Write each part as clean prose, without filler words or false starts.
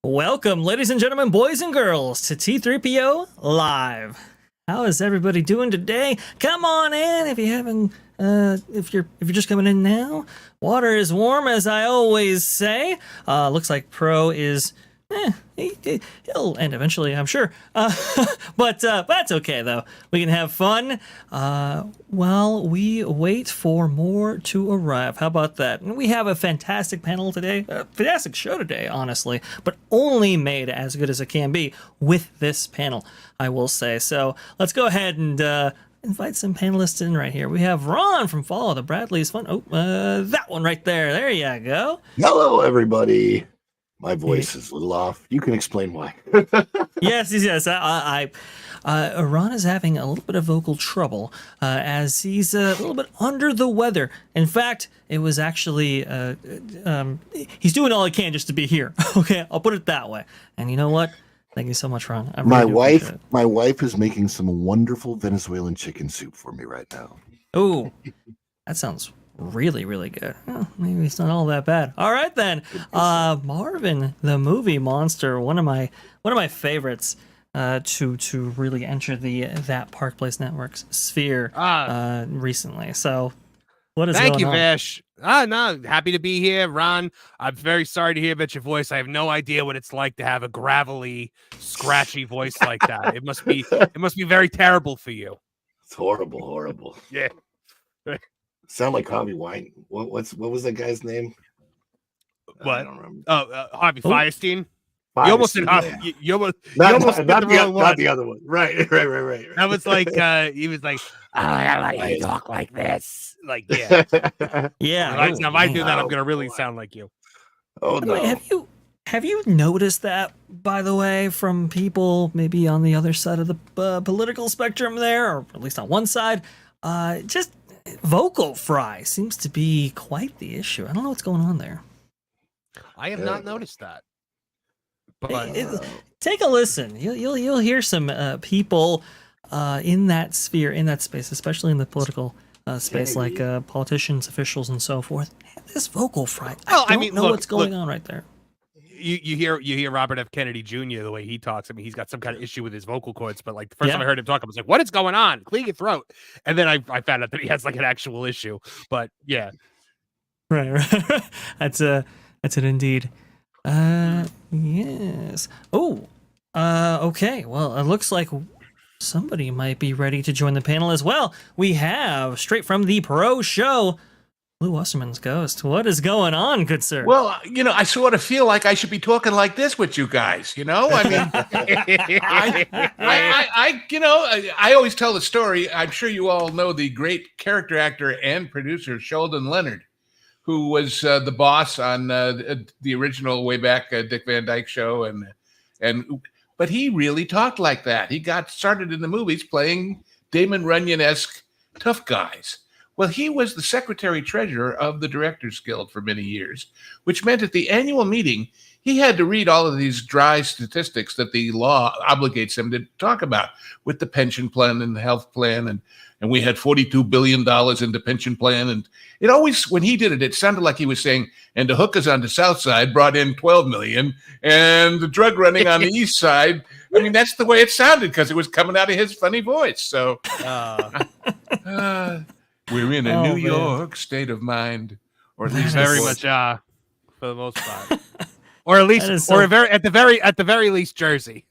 Welcome, ladies and gentlemen, boys and girls, to T3PO Live. How is everybody doing today? Come on in if you haven't. If you're just coming in now. Water is warm, as I always say. Looks like Pro is. He'll end eventually, I'm sure. But that's okay, though. We can have fun while we wait for more to arrive. How about that? And we have a fantastic panel today, a fantastic show today, honestly, but only made as good as it can be with this panel, I will say. So let's go ahead and invite some panelists in right here. We have Ron from Follow the Bradley's Fun. Oh, that one right there. There you go. Hello, everybody. My voice is a little off. You can explain why. Yes. Ron is having a little bit of vocal trouble as he's a little bit under the weather. In fact, it was actually he's doing all he can just to be here. Okay, I'll put it that way. And you know what? Thank you so much, Ron. My wife is making some wonderful Venezuelan chicken soup for me right now. Oh, that sounds really, really good. Oh, maybe it's not all that bad. All right then, Marvin, the movie monster, one of my favorites to really enter that Park Place Network's sphere recently. So, what is thank you, on? Vash. No, happy to be here, Ron. I'm very sorry to hear about your voice. I have no idea what it's like to have a gravelly, scratchy voice like that. It must be very terrible for you. It's horrible. Yeah. Sound like Harvey Wine. What was that guy's name? What? I don't remember. Harvey Firestein. Firestein. You almost said Harvey. Yeah. You almost not the other one. Right. That was like he was like, I like you talk like this. Like, yeah. Yeah. If I do that, I'm gonna really sound like you. Oh no. Have you noticed that, by the way, from people maybe on the other side of the political spectrum there, or at least on one side? Just vocal fry seems to be quite the issue. I don't know what's going on there. I have not noticed that. But take a listen. You'll hear some people in that sphere, in that space, especially in the political space, like politicians, officials, and so forth. Man, this vocal fry. Well, I don't know what's going on right there. You hear Robert F. Kennedy Jr. the way he talks. I mean, he's got some kind of issue with his vocal cords. But like the first time I heard him talk, I was like, "What is going on? Clear your throat." And then I found out that he has like an actual issue. But yeah, right. That's it indeed. Yes. Oh. Okay. Well, it looks like somebody might be ready to join the panel as well. We have straight from the Pro Show, Lou Wasserman's Ghost. What is going on, good sir? Well, I sort of feel like I should be talking like this with you guys. I mean, I always tell the story. I'm sure you all know the great character actor and producer Sheldon Leonard, who was the boss on the original way back Dick Van Dyke Show, but he really talked like that. He got started in the movies playing Damon Runyon-esque tough guys. Well, he was the secretary-treasurer of the Directors Guild for many years, which meant at the annual meeting, he had to read all of these dry statistics that the law obligates him to talk about with the pension plan and the health plan. And we had $42 billion in the pension plan. And it always, when he did it, it sounded like he was saying, and the hookers on the south side brought in 12 million, and the drug running on the east side. I mean, that's the way it sounded because it was coming out of his funny voice. So we're in a New York state of mind, or at least very much for the most part, or at least, at the very least, Jersey.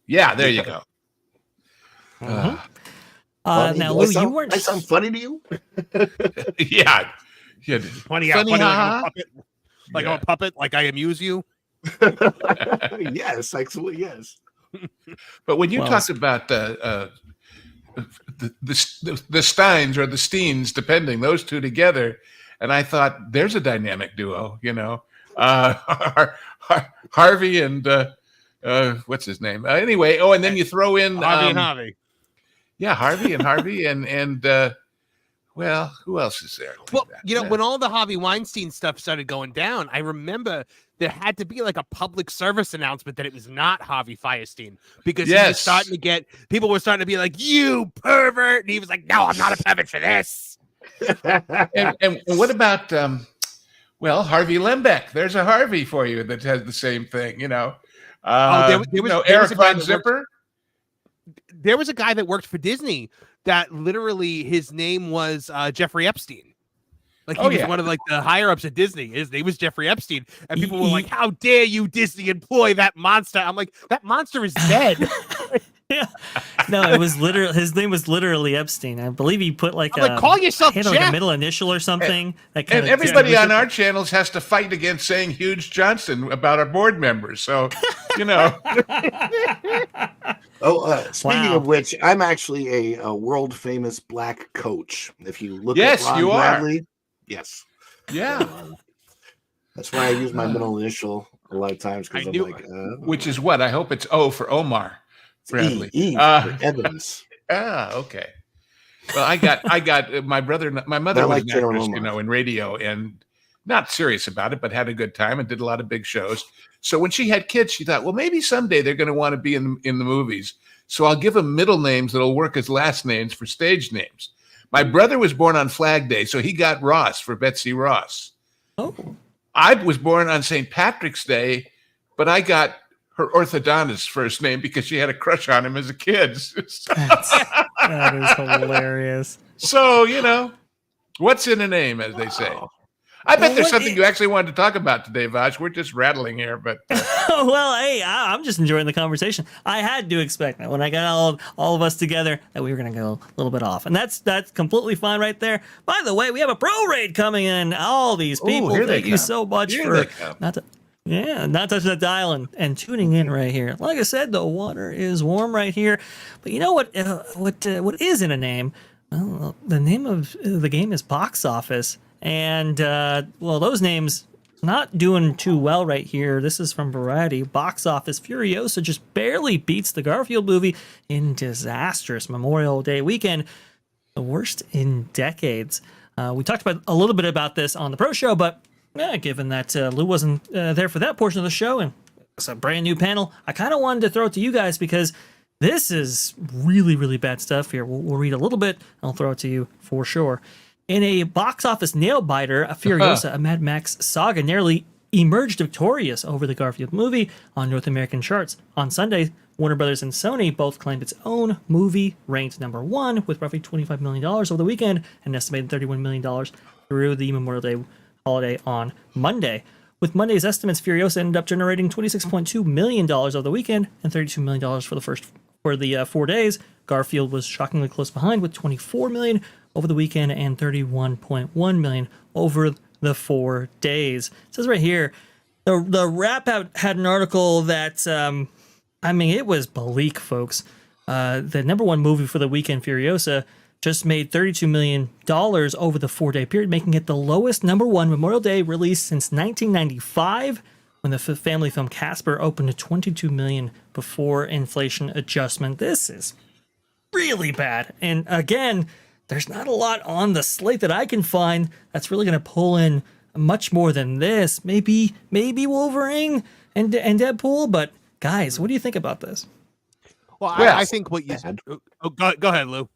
Yeah, there you go. Now, Lou, you weren't. I sound funny to you? Yeah. Funny, like I'm a puppet, like I amuse you. Yes, actually, yes. But when you talk about the Steins or the Steens, depending, those two together, and I thought there's a dynamic duo, Harvey and what's his name? Anyway, and then you throw in Harvey and Harvey. Yeah, Harvey and Harvey and well, who else is there? Well, when all the Harvey Weinstein stuff started going down, I remember there had to be like a public service announcement that it was not Harvey Fierstein, because he was starting to get, people were starting to be like, "You pervert," and he was like, "No, I'm not a pervert for this." and what about Harvey Lembeck? There's a Harvey for you that has the same thing, there was Eric Von Zipper. There was a guy that worked for Disney that literally his name was Jeffrey Epstein. Like he was one of like the higher ups at Disney. His name was Jeffrey Epstein, and people were like, "How dare you, Disney, employ that monster?" I'm like, "That monster is dead." Yeah, no, it was literally, his name was literally Epstein. I believe he put like call yourself Jeff. Like a middle initial or something. And everybody on our channels has to fight against saying Hughes Johnson about our board members. So, Speaking of which, I'm actually a world famous black coach. If you look at Ron you Bradley, are. Yes. Yeah. That's why I use my middle initial a lot of times, because I'm like, which is what I hope it's O for Omar Bradley. For Evans. Okay. Well, I got my mother was an actress, in radio, and not serious about it, but had a good time and did a lot of big shows. So when she had kids, she thought, well, maybe someday they're going to want to be in the movies. So I'll give them middle names that'll work as last names for stage names. My brother was born on Flag Day, so he got Ross for Betsy Ross. Oh. I was born on St. Patrick's Day, but I got her orthodontist's first name because she had a crush on him as a kid. That is hilarious. So, what's in a name, as they say. I bet there's something you actually wanted to talk about today, Vash. We're just rattling here, but well, hey, I'm just enjoying the conversation. I had to expect that when I got all of us together that we were going to go a little bit off, and that's completely fine right there. By the way, we have a pro raid coming in. All these people, thank you so much for not touching the dial and tuning in right here. Like I said, the water is warm right here, but you know what is in a name? Well, the name of the game is Box Office. And, those names not doing too well right here. This is from Variety. Box Office Furiosa just barely beats the Garfield movie in disastrous Memorial Day weekend. The worst in decades. We talked about a little bit about this on the Pro Show, but given that Lou wasn't there for that portion of the show, and it's a brand new panel, I kind of wanted to throw it to you guys because this is really, really bad stuff here. We'll read a little bit, and I'll throw it to you for sure. In a box office nail-biter, a Furiosa, a Mad Max saga, nearly emerged victorious over the Garfield movie on North American charts. On Sunday, Warner Brothers and Sony both claimed its own movie ranked number one with roughly $25 million over the weekend and an estimated $31 million through the Memorial Day holiday on Monday. With Monday's estimates, Furiosa ended up generating $26.2 million over the weekend and $32 million for the 4 days. Garfield was shockingly close behind with $24 million over the weekend and $31.1 million over the 4 days. It says right here, the Wrap Out had an article that, it was bleak, folks. The number one movie for the weekend, Furiosa, just made $32 million over the 4-day period, making it the lowest number one Memorial Day release since 1995, when the family film Casper opened to $22 million before inflation adjustment. This is really bad. And again, there's not a lot on the slate that I can find that's really going to pull in much more than this. Maybe Wolverine and Deadpool, but guys, what do you think about this? Well, I think what you said. Go ahead, Lou.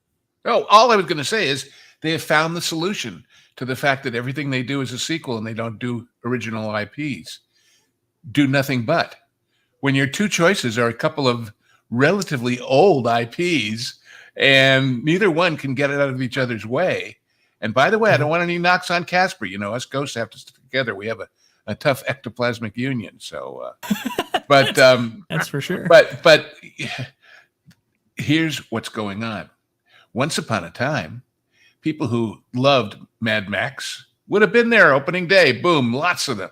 Oh, all I was going to say is they have found the solution to the fact that everything they do is a sequel and they don't do original IPs. Do nothing but. When your two choices are a couple of relatively old IPs and neither one can get it out of each other's way. And by the way, I don't want any knocks on Casper. You know, us ghosts have to stick together. We have a tough ectoplasmic union. So, but that's for sure. But here's what's going on. Once upon a time, people who loved Mad Max would have been there opening day. Boom, lots of them.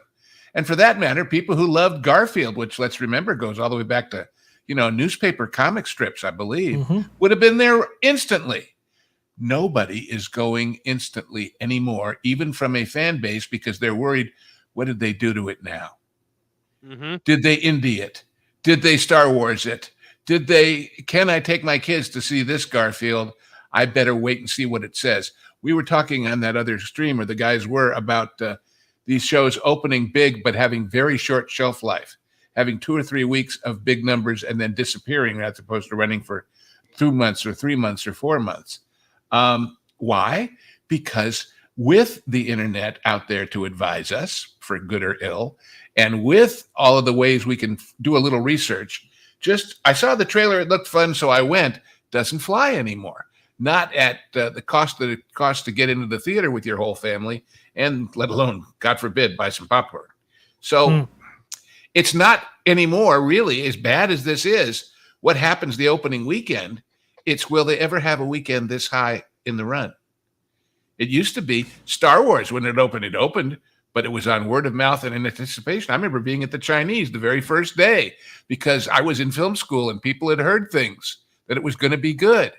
And for that matter, people who loved Garfield, which let's remember goes all the way back to, newspaper comic strips, I believe, would have been there instantly. Nobody is going instantly anymore, even from a fan base, because they're worried, what did they do to it now? Did they indie it? Did they Star Wars it? Can I take my kids to see this Garfield? I better wait and see what it says. We were talking on that other stream, or the guys were, about these shows opening big, but having very short shelf life, having 2 or 3 weeks of big numbers and then disappearing as opposed to running for 2 months or 3 months or 4 months. Why? Because with the internet out there to advise us, for good or ill, and with all of the ways we can do a little research, I saw the trailer, it looked fun, so I went, doesn't fly anymore. Not at the cost that it costs to get into the theater with your whole family, and let alone, God forbid, buy some popcorn. So it's not anymore really as bad as this is. What happens the opening weekend? It's, will they ever have a weekend this high in the run? It used to be Star Wars when it opened, but it was on word of mouth and in anticipation. I remember being at the Chinese the very first day because I was in film school and people had heard things that it was going to be good.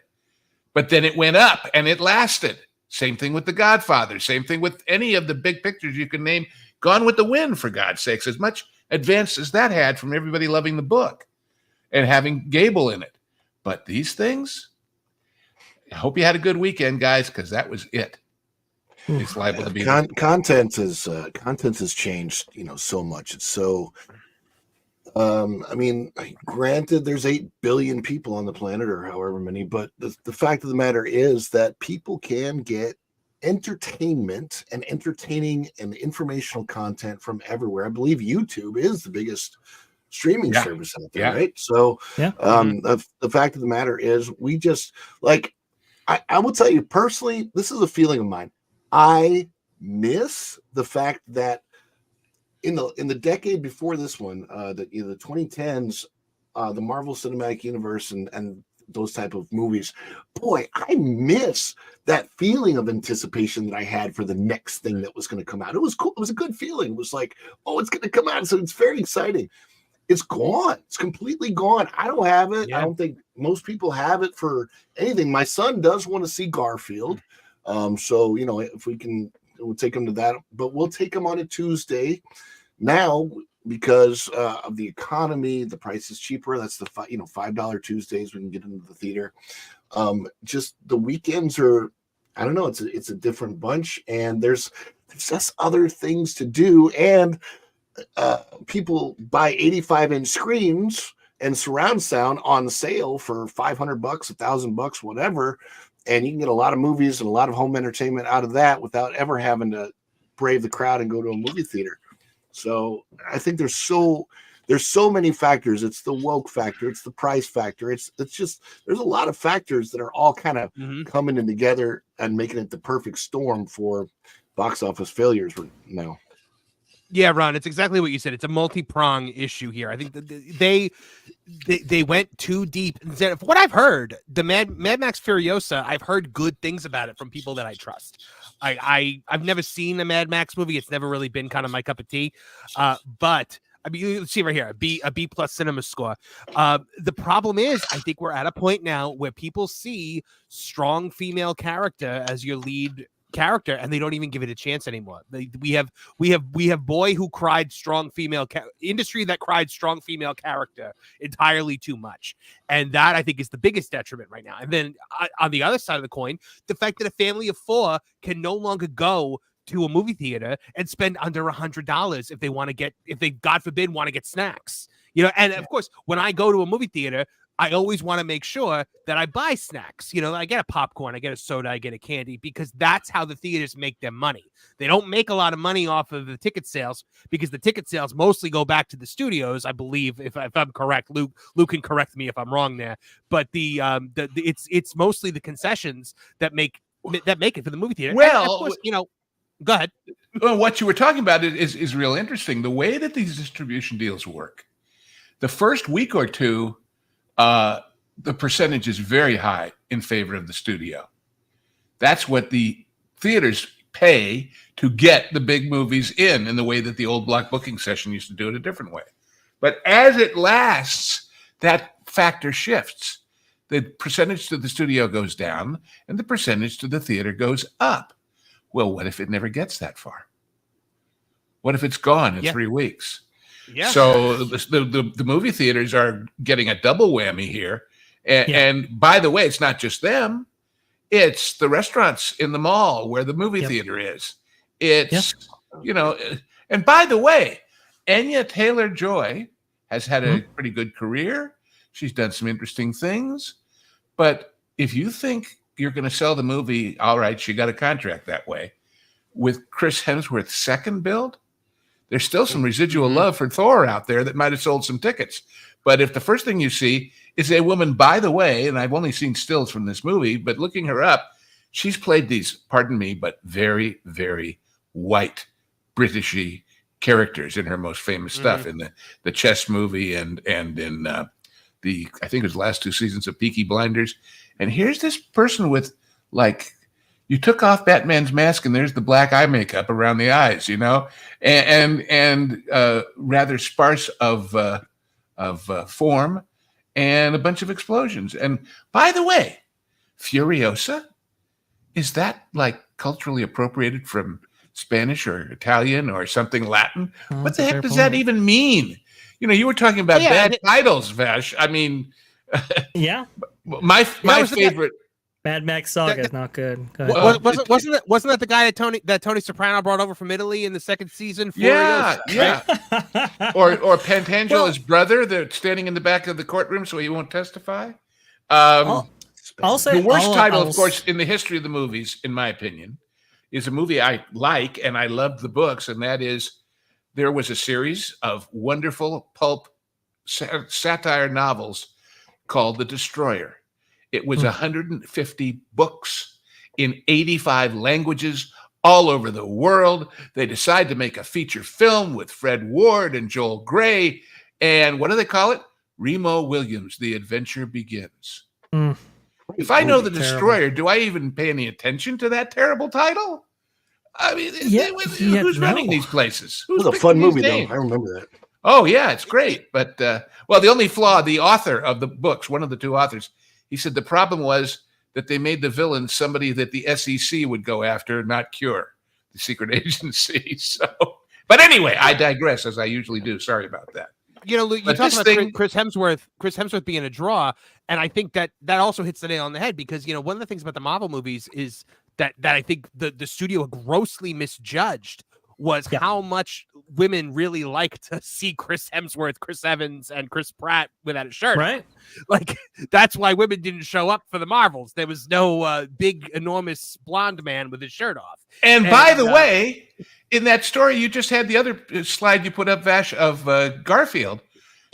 But then it went up and it lasted. Same thing with The Godfather. Same thing with any of the big pictures you can name. Gone with the Wind, for God's sakes, as much advanced as that had from everybody loving the book and having Gable in it. But these things, I hope you had a good weekend, guys, because that was it. It's liable to be content has changed, so much. It's so. Granted, there's 8 billion people on the planet, or however many, but the fact of the matter is that people can get entertainment and entertaining and informational content from everywhere. I believe YouTube is the biggest streaming service out there, right? So, the fact of the matter is, we just I will tell you personally, this is a feeling of mine. I miss the fact that in the decade before this one, the 2010s, the Marvel Cinematic Universe and those type of movies, boy, I miss that feeling of anticipation that I had for the next thing that was going to come out. It was cool. It was a good feeling. It was like, oh, it's going to come out. So it's very exciting. It's gone. It's completely gone. I don't have it. I don't think most people have it for anything. My son does want to see Garfield. So, if we can, we'll take him to that, but we'll take him on a Tuesday now because of the economy. The price is cheaper. That's the $5 Tuesdays we can get into the theater. Just the weekends are, I don't know. It's a different bunch, and there's just other things to do. And people buy 85-inch screens and surround sound on sale for $500, $1,000, whatever. and you can get a lot of movies and a lot of home entertainment out of that without ever having to brave the crowd and go to a movie theater. So I think there's so many factors. It's the woke factor, it's the price factor, it's just, there's a lot of factors that are all kind of coming in together and making it the perfect storm for box office failures now. Yeah, Ron, it's exactly what you said. It's a multi-prong issue here. I think that they went too deep. From what I've heard, the Mad Max Furiosa, I've heard good things about it from people that I trust. I've never seen a Mad Max movie. It's never really been kind of my cup of tea. But I mean, you see right here, a B+ cinema score. The problem is, I think we're at a point now where people see strong female character as your lead character, and they don't even give it a chance anymore. We have boy who cried strong female industry that cried strong female character entirely too much, and that I think is the biggest detriment right now. And then on the other side of the coin, the fact that a family of 4 can no longer go to a movie theater and spend under $100 if they want to get, if they God forbid want to get snacks, you know. And of course, when I go to a movie theater, I always want to make sure that I buy snacks. You know, I get a popcorn, I get a soda, I get a candy, because that's how the theaters make their money. They don't make a lot of money off of the ticket sales, because the ticket sales mostly go back to the studios, I believe, if I'm correct. Luke can correct me if I'm wrong there. But it's mostly the concessions that make it for the movie theater. Well, and of course, you know, go ahead. Well, what you were talking about is real interesting. The way that these distribution deals work, the first week or two, the percentage is very high in favor of the studio. That's what the theaters pay to get the big movies in the way that the old block booking session used to do it a different way. But as it lasts, that factor shifts. The percentage to the studio goes down and the percentage to the theater goes up. Well, what if it never gets that far? What if it's gone in 3 weeks? Yeah. So the movie theaters are getting a double whammy here. And by the way, it's not just them. It's the restaurants in the mall where the movie theater is. It's, you know, and by the way, Anya Taylor-Joy has had a pretty good career. She's done some interesting things. But if you think you're going to sell the movie, all right, she got a contract that way, with Chris Hemsworth's second build, there's still some residual love for Thor out there that might have sold some tickets. But if the first thing you see is a woman, by the way, and I've only seen stills from this movie, but looking her up, she's played these, pardon me, but very, very white, Britishy characters in her most famous stuff, in the chess movie and in the, I think it was the last 2 seasons of Peaky Blinders. And here's this person with, like, you took off Batman's mask and there's the black eye makeup around the eyes, you know, and rather sparse of form and a bunch of explosions. And by the way, Furiosa, is that like culturally appropriated from Spanish or Italian or something Latin? What the heck does that even mean? You know, you were talking about bad titles, Vash. I mean, my favorite. Mad Max Saga is not good. Wasn't that the guy that Tony Soprano brought over from Italy in the second season? Yeah. or Pantangelo's brother that's standing in the back of the courtroom so he won't testify. I'll say the worst title, of course, in the history of the movies, in my opinion, is a movie I like and I loved the books, and that is there was a series of wonderful pulp satire novels called The Destroyer. It was 150 books in 85 languages all over the world. They decided to make a feature film with Fred Ward and Joel Grey. And what do they call it? Remo Williams, The Adventure Begins. If I know The Destroyer, do I even pay any attention to that terrible title? I mean, who's running these places? It was a fun movie, though. I remember that. Oh, yeah, it's great. But, well, the only flaw, the author of the books, one of the 2 authors, he said the problem was that they made the villain somebody that the SEC would go after, not Cure, the secret agency. So, but anyway, I digress, as I usually do. Sorry about that. You know, you talk about Chris Hemsworth being a draw, and I think that also hits the nail on the head, because, you know, one of the things about the Marvel movies is that I think the studio grossly misjudged was how much women really like to see Chris Hemsworth, Chris Evans, and Chris Pratt without a shirt. Right. Like, that's why women didn't show up for the Marvels. There was no big, enormous blonde man with his shirt off. And by the way, in that story, you just had the other slide you put up, Vash, of Garfield.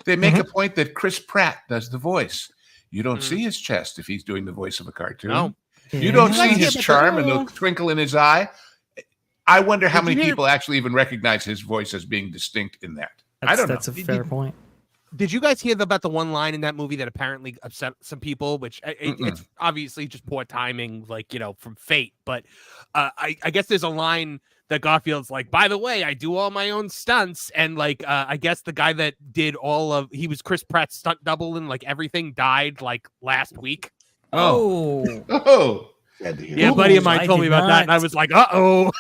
They make a point that Chris Pratt does the voice. You don't see his chest if he's doing the voice of a cartoon. No. You don't see his charm and the twinkle in his eye. I wonder how many people actually even recognize his voice as being distinct in that. I don't know. That's a fair point. Did you guys hear about the one line in that movie that apparently upset some people, which it's obviously just poor timing, like, from fate. But I guess there's a line that Garfield's like, by the way, I do all my own stunts. And like, I guess the guy that did he was Chris Pratt's stunt double and like everything died like last week. Oh. Yeah, a buddy of mine told me about that. And I was like, uh-oh.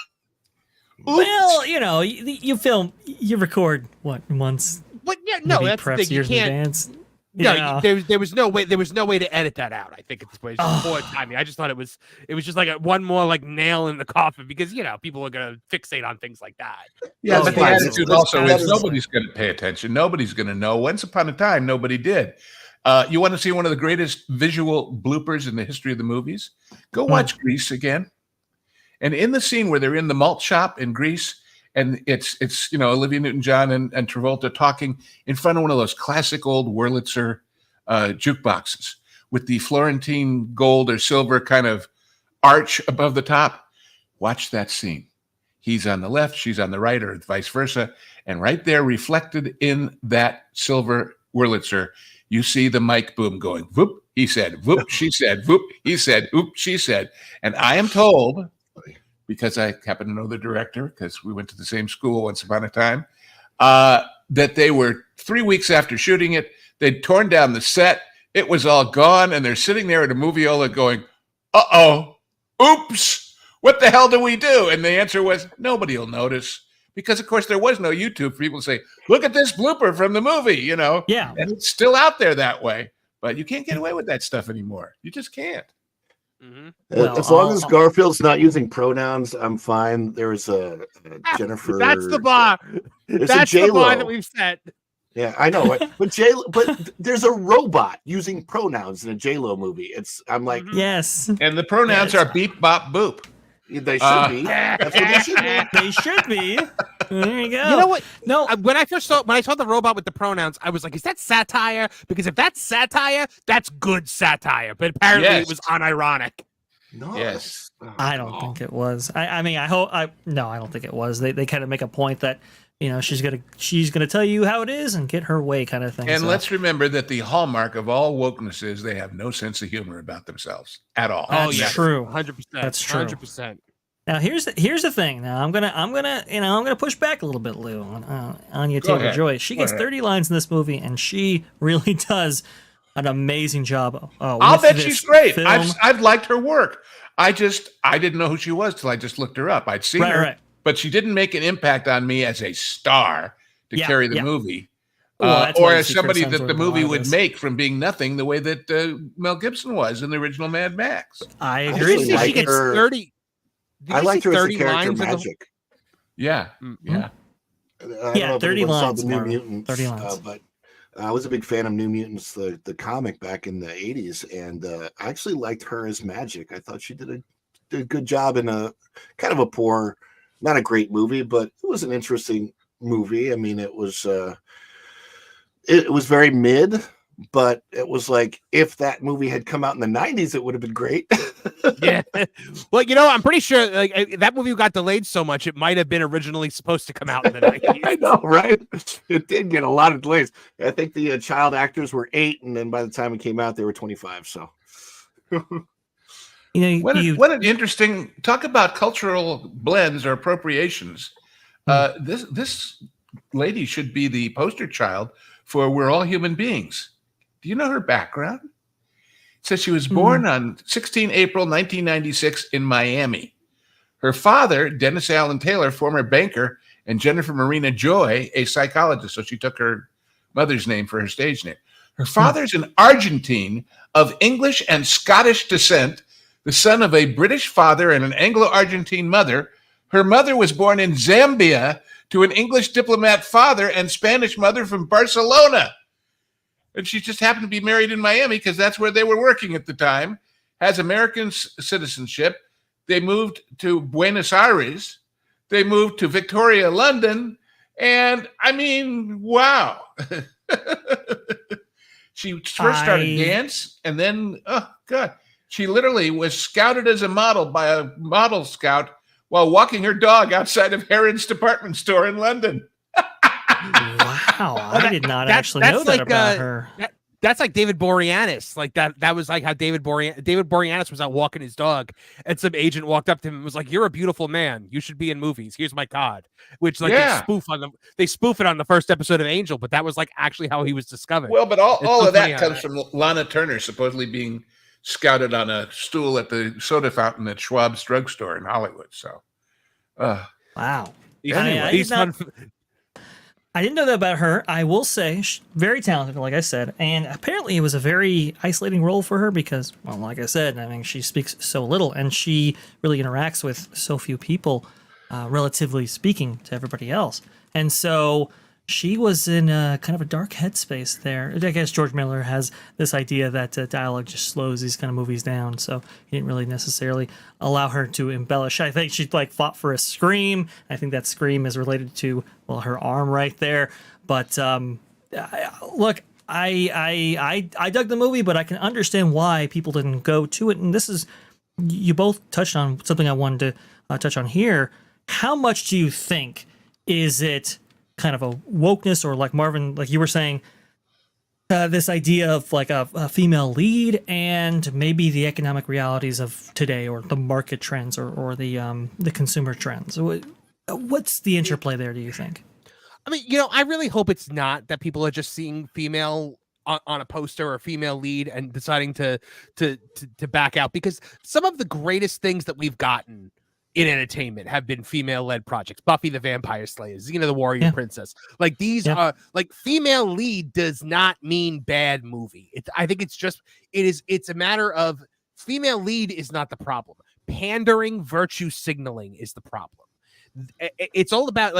Well, you record once. But yeah, no, that's the thing. You can't. No, there was no way. There was no way to edit that out. I think at this point, it's just poor timing. I just thought it was just like one more like nail in the coffin because people are gonna fixate on things like that. Yeah, but the attitude also is nobody's gonna pay attention. Nobody's gonna know. Once upon a time, nobody did. You want to see one of the greatest visual bloopers in the history of the movies? Go watch Grease again. And in the scene where they're in the malt shop in Greece, and it's Olivia Newton-John and Travolta talking in front of one of those classic old Wurlitzer jukeboxes with the Florentine gold or silver kind of arch above the top. Watch that scene. He's on the left, she's on the right, or vice versa. And right there, reflected in that silver Wurlitzer, you see the mic boom going, whoop, he said, whoop, she said, whoop, he said, whoop, she said. And I am told, because I happen to know the director, because we went to the same school once upon a time, that they were 3 weeks after shooting it, they'd torn down the set, it was all gone, and they're sitting there at a moviola going, uh-oh, oops, what the hell do we do? And the answer was, nobody will notice. Because, of course, there was no YouTube for people to say, look at this blooper from the movie, Yeah. And it's still out there that way. But you can't get away with that stuff anymore. You just can't. Well, as long as Garfield's not using pronouns, I'm fine. There was a Jennifer. That's the bar. That's the bar that we've set. Yeah, I know. But there's a robot using pronouns in a J-Lo movie. I'm like, yes. And the pronouns are beep, bop, boop. They should be. That's what they should be. They should be. There you go. You know what? No. When I saw the robot with the pronouns, I was like, is that satire? Because if that's satire, that's good satire. But apparently it was unironic. No. Yes. I don't think it was. I mean, I don't think it was. They kind of make a point that, she's gonna tell you how it is and get her way kind of thing. And let's remember that the hallmark of all wokeness is they have no sense of humor about themselves at all. That's true. 100%. That's true. 100%. Now here's the thing. Now I'm gonna push back a little bit, Lou, on you, Taylor Joy. She gets 30 lines in this movie, and she really does an amazing job. I'll bet she's great. I've liked her work. I didn't know who she was till I just looked her up. I'd seen her, but she didn't make an impact on me as a star to carry the movie, or as somebody that the movie would make from being nothing, the way that Mel Gibson was in the original Mad Max. I agree. She gets 30. I liked her as a character Magic. Yeah. Yeah. 30 lines. The New Mutants, 30 lines. But I was a big fan of New Mutants, the comic back in the 80s, and I actually liked her as Magic. I thought she did a good job in a kind of a poor, not a great movie, but it was an interesting movie. I mean, it was very mid, but it was like if that movie had come out in the 90s, it would have been great. Yeah. Well, I'm pretty sure that movie got delayed so much it might have been originally supposed to come out in the 90s. I know, right? It did get a lot of delays. I think the child actors were 8, and then by the time it came out, they were 25. So, what an interesting talk about cultural blends or appropriations. This lady should be the poster child for We're All Human Beings. Do you know her background? It says she was born on 16 April 1996 in Miami. Her father, Dennis Allen Taylor, former banker, and Jennifer Marina Joy, a psychologist. So she took her mother's name for her stage name. Her father's an Argentine of English and Scottish descent, the son of a British father and an Anglo-Argentine mother. Her mother was born in Zambia to an English diplomat father and Spanish mother from Barcelona. And she just happened to be married in Miami because that's where they were working at the time. Has American citizenship. They moved to Buenos Aires. They moved to Victoria, London. And I mean, wow. She first started dance, and then, oh, God. She literally was scouted as a model by a model scout while walking her dog outside of Harrods department store in London. Wow, I did not actually know that about her. That's like David Boreanaz. Like that was like how David Boreanaz was out walking his dog, and some agent walked up to him and was like, "You're a beautiful man. You should be in movies. Here's my card." Which they spoof it on the first episode of Angel, but that was like actually how he was discovered. Well, but all of that comes from Lana Turner supposedly being scouted on a stool at the soda fountain at Schwab's drugstore in Hollywood. So, wow. Anyway, I didn't know that about her. I will say, she's very talented, like I said, and apparently it was a very isolating role for her because, well, like I said, I mean, she speaks so little and she really interacts with so few people, relatively speaking to everybody else. And so she was in a kind of a dark headspace there. I guess George Miller has this idea that dialogue just slows these kind of movies down, so he didn't really necessarily allow her to embellish. I think she like fought for a scream. I think that scream is related to, well, her arm right there. But look, I dug the movie, but I can understand why people didn't go to it. And this is, you both touched on something I wanted to touch on here. How much do you think is it kind of a wokeness, or like Marvin, like you were saying, this idea of like a female lead and maybe the economic realities of today, or the market trends, or the consumer trends? What's the interplay there, do you think? I mean, I really hope it's not that people are just seeing female on a poster or a female lead and deciding to back out, because some of the greatest things that we've gotten in entertainment have been female-led projects. Buffy the Vampire Slayer, Xena the Warrior Princess. Like these are like, female lead does not mean bad movie. I think it's a matter of female lead is not the problem. Pandering, virtue signaling is the problem. It's all about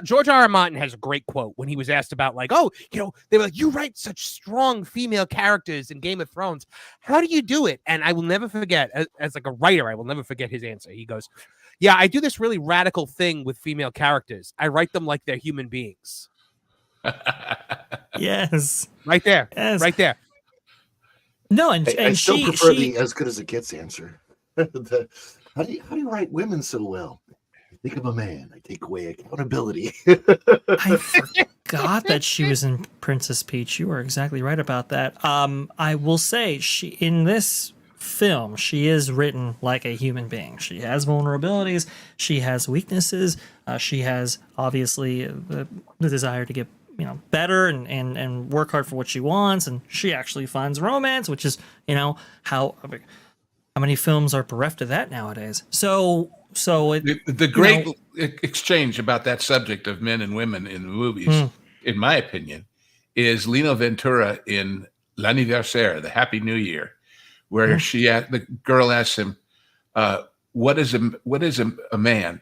George R. R. Martin has a great quote when he was asked about like, they were like, you write such strong female characters in Game of Thrones. How do you do it? And I will never forget, as like a writer, I will never forget his answer. He goes, yeah, I do this really radical thing with female characters. I write them like they're human beings. Yes. Right there. Yes. Right there. No, and I still prefer the as good as it gets answer. How do you write women so well? Think of a man. I take away accountability. I forgot that she was in Princess Peach. You were exactly right about that. I will say, in this film, she is written like a human being. She has vulnerabilities. She has weaknesses. She has obviously the desire to get better and work hard for what she wants. And she actually finds romance, which is how many films are bereft of that nowadays. So the great exchange about that subject of men and women in the movies, in my opinion, is Lino Ventura in L'Anniversaire, the Happy New Year, where the girl asks him, what is a man?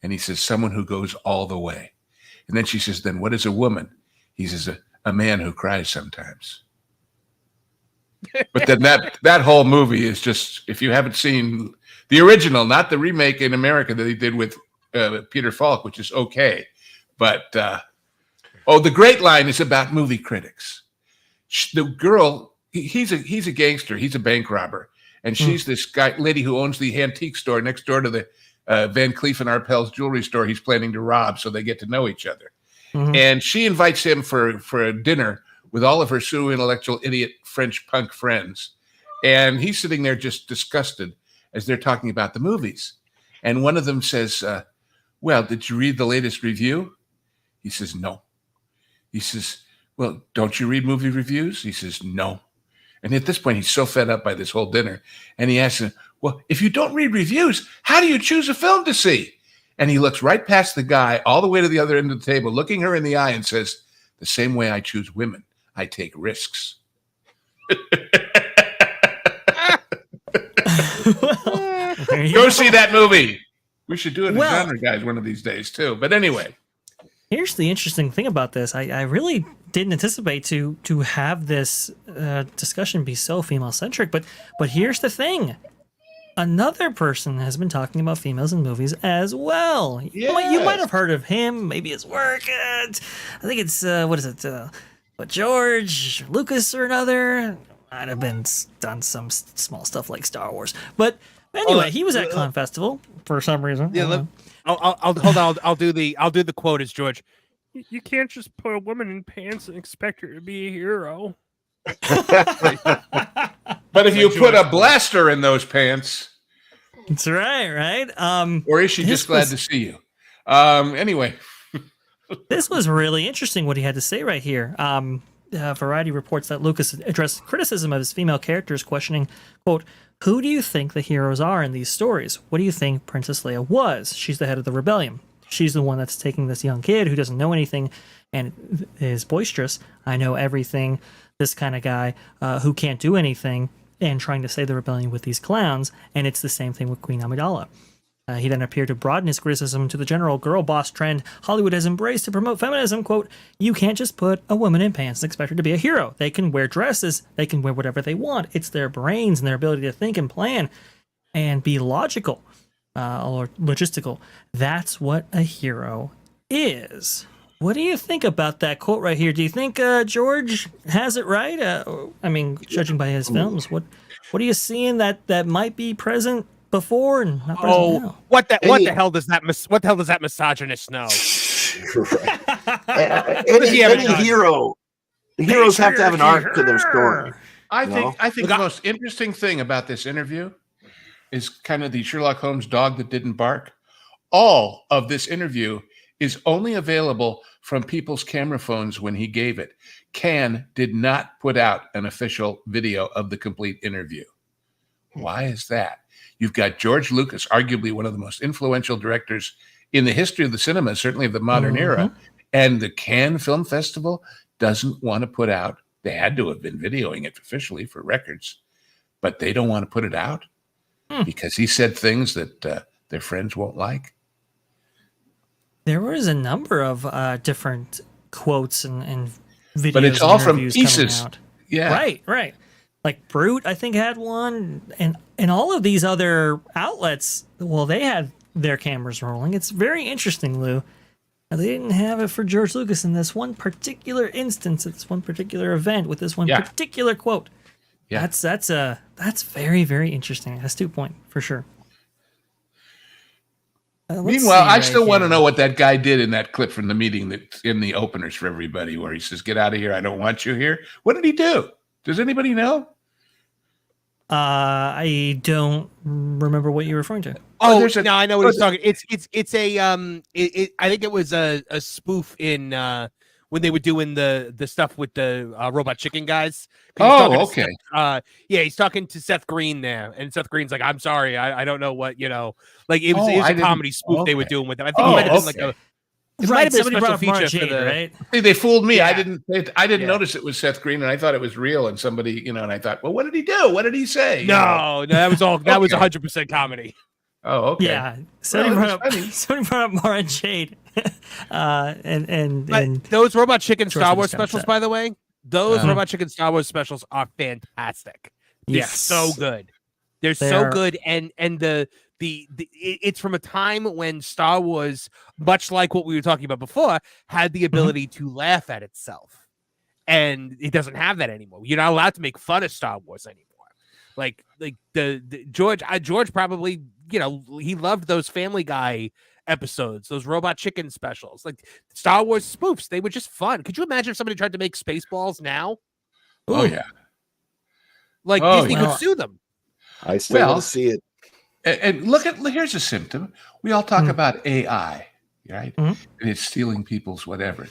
And he says, someone who goes all the way. And then she says, then what is a woman? He says, a man who cries sometimes. But then that whole movie is just, if you haven't seen the original, not the remake in America that he did with Peter Falk, which is okay. But, the great line is about movie critics. The girl, he's a gangster. He's a bank robber. And she's this lady who owns the antique store next door to the Van Cleef & Arpels jewelry store he's planning to rob, so they get to know each other. Mm-hmm. And she invites him for a dinner with all of her pseudo-intellectual idiot French punk friends. And he's sitting there just disgusted as they're talking about the movies. And one of them says, well, did you read the latest review? He says, no. He says, well, don't you read movie reviews? He says, no. And at this point, he's so fed up by this whole dinner. And he asks him, well, if you don't read reviews, how do you choose a film to see? And he looks right past the guy all the way to the other end of the table, looking her in the eye and says, the same way I choose women, I take risks. Well, Go see that movie. We should do it Well- as genre guys one of these days too. But anyway, Here's the interesting thing about this. I really didn't anticipate to have this discussion be so female centric, but here's the thing. Another person has been talking about females in movies as well. You might have heard of him, maybe his work. I think it's what is it? George Lucas or another. Might have been done some small stuff like Star Wars, but anyway, he was at Con Festival for some reason. Yeah, I'll hold on. I'll do the quote as George. You can't just put a woman in pants and expect her to be a hero. but if you put a blaster in those pants, That's right. or is she just glad to see you? Anyway, this was really interesting what he had to say right here. Variety reports that Lucas addressed criticism of his female characters, questioning, quote, "Who do you think the heroes are in these stories? What do you think Princess Leia was? She's the head of the rebellion. She's the one that's taking this young kid who doesn't know anything and is boisterous. I know everything. This kind of guy who can't do anything and trying to save the rebellion with these clowns. And it's the same thing with Queen Amidala." He then appeared to broaden his criticism to the general girl boss trend Hollywood has embraced to promote feminism. Quote, "You can't just put a woman in pants and expect her to be a hero. They can wear dresses. They can wear whatever they want. It's their brains and their ability to think and plan and be logical or logistical. That's what a hero is." What do you think about that quote right here? Do you think George has it right? I mean, judging by his films, what are you seeing that might be present before and not present now? What the hell does that misogynist know? Right. Any hero, heroes have to have an arc to their story. I think the most interesting thing about this interview is kind of the Sherlock Holmes dog that didn't bark. All of this interview is only available from people's camera phones when he gave it. Cannes did not put out an official video of the complete interview. Why is that? You've got George Lucas, arguably one of the most influential directors in the history of the cinema, certainly of the modern era, and the Cannes Film Festival doesn't want to put out. They had to have been videoing it officially for records, but they don't want to put it out because he said things that their friends won't like. There was a number of different quotes and videos, but it's all from interviews pieces. coming out. Yeah, Right. Like Brute, I think, had one, and all of these other outlets, well, they had their cameras rolling. It's very interesting, Lou. Now, they didn't have it for George Lucas in this one particular instance, at this one particular event, with this one particular quote. Yeah. That's very, very interesting. Astute point, for sure. Meanwhile, I still want to know what that guy did in that clip from the meeting that's in the openers for everybody, where he says, "Get out of here. I don't want you here." What did he do? Does anybody know? I don't remember what you're referring to. No, I know what he's talking. It's a I think it was a spoof in when they were doing the stuff with the Robot Chicken guys. Oh, okay. He's talking to Seth Green there, and Seth Green's like, "I'm sorry, I don't know what like it was a comedy spoof they were doing with him. I think it might have been like a." Right, somebody brought up Mara Jade, right? See, they fooled me. Yeah. I didn't notice it was Seth Green, and I thought it was real. And somebody, and I thought, well, what did he do? What did he say? No, that was all. That was 100% comedy. Oh, okay. Yeah, somebody brought up Mara Jade, and those Robot Chicken Star Wars specials, by the way, those Robot Chicken Star Wars specials are fantastic. They're so good. They're so good, and it's from a time when Star Wars, much like what we were talking about before, had the ability to laugh at itself, and it doesn't have that anymore. You're not allowed to make fun of Star Wars anymore. Like the George probably, he loved those Family Guy episodes, those Robot Chicken specials, like Star Wars spoofs. They were just fun. Could you imagine if somebody tried to make Spaceballs now? Oh yeah, like Disney could sue them. I still want to see it. And here's a symptom. We all talk about AI, right? And it's stealing people's whatever.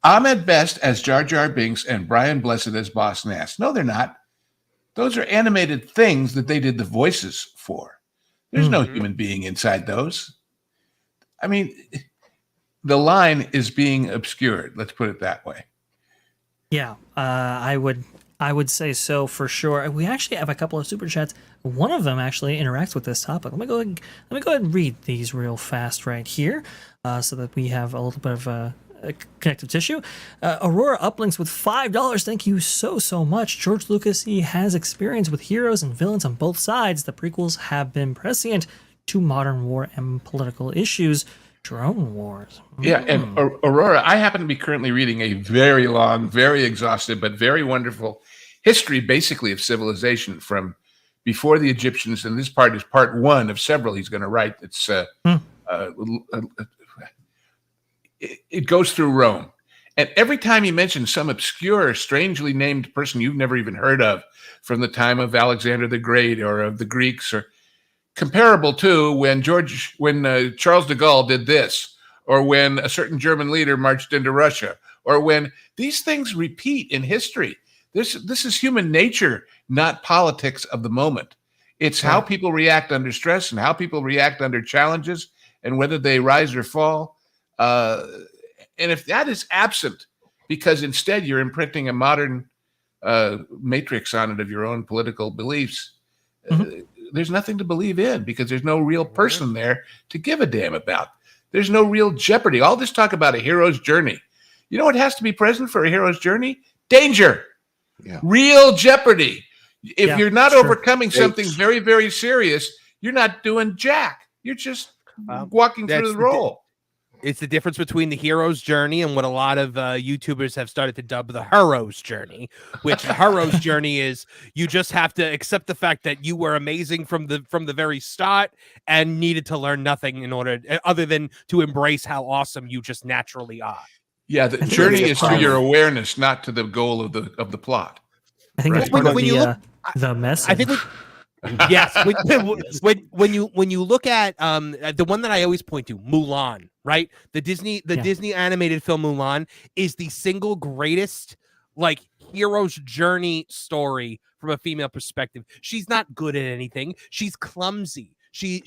Ahmed Best as Jar Jar Binks and Brian Blessed as Boss Nass. No, they're not. Those are animated things that they did the voices for. There's no human being inside those. I mean, the line is being obscured. Let's put it that way. Yeah, I would I would say so for sure. We actually have a couple of super chats. One of them actually interacts with this topic. Let me go ahead and read these real fast right here, so that we have a little bit of connective tissue. Aurora uplinks with $5. Thank you so much. George Lucas, he has experience with heroes and villains on both sides. The prequels have been prescient to modern war and political issues. Drone wars. Yeah, and Aurora, I happen to be currently reading a very long, very exhaustive, but very wonderful history, basically, of civilization from before the Egyptians, and this part is part one of several he's going to write. It's it goes through Rome, and every time he mentions some obscure, strangely named person you've never even heard of from the time of Alexander the Great or of the Greeks, or comparable to when Charles de Gaulle did this, or when a certain German leader marched into Russia, or when these things repeat in history. This is human nature, not politics of the moment. It's how people react under stress and how people react under challenges and whether they rise or fall. And if that is absent, because instead you're imprinting a modern matrix on it of your own political beliefs, there's nothing to believe in, because there's no real person there to give a damn about. There's no real jeopardy. All this talk about a hero's journey. You know what has to be present for a hero's journey? Danger. Yeah. Real jeopardy. If you're not overcoming something very, very serious, you're not doing jack. You're just walking through the role. It's the difference between the hero's journey and what a lot of YouTubers have started to dub the hero's journey, which the hero's journey is you just have to accept the fact that you were amazing from the very start and needed to learn nothing in order other than to embrace how awesome you just naturally are. Yeah, the journey is through your awareness, not to the goal of the plot. I think that's part of the message. I think yes, when you look at the one that I always point to, Mulan, right? The Disney animated film Mulan is the single greatest like hero's journey story from a female perspective. She's not good at anything. She's clumsy. She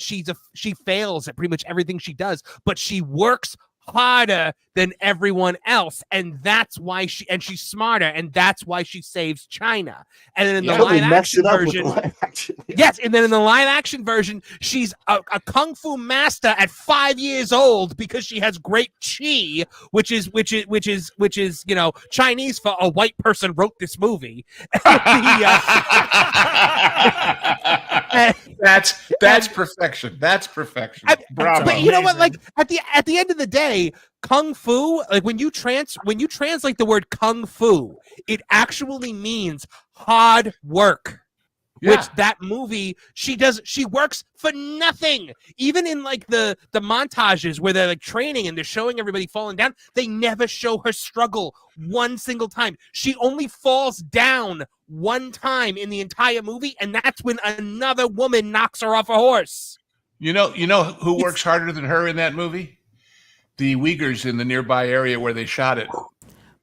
fails at pretty much everything she does, but she works harder than everyone else, and that's why she's smarter, and that's why she saves China. And then in the live action version, yes, and then in the live action version, she's a kung fu master at 5 years old because she has great chi, which is Chinese for a white person wrote this movie. That's perfection. That's perfection. Bravo. But you know what? Like at the end of the day, kung fu, like when you translate the word kung fu, it actually means hard work. Yeah. Which that movie, she works for nothing. Even in like the montages where they're like training and they're showing everybody falling down, they never show her struggle one single time. She only falls down one time in the entire movie, and that's when another woman knocks her off a horse. You know who works harder than her in that movie? The Uyghurs in the nearby area where they shot it,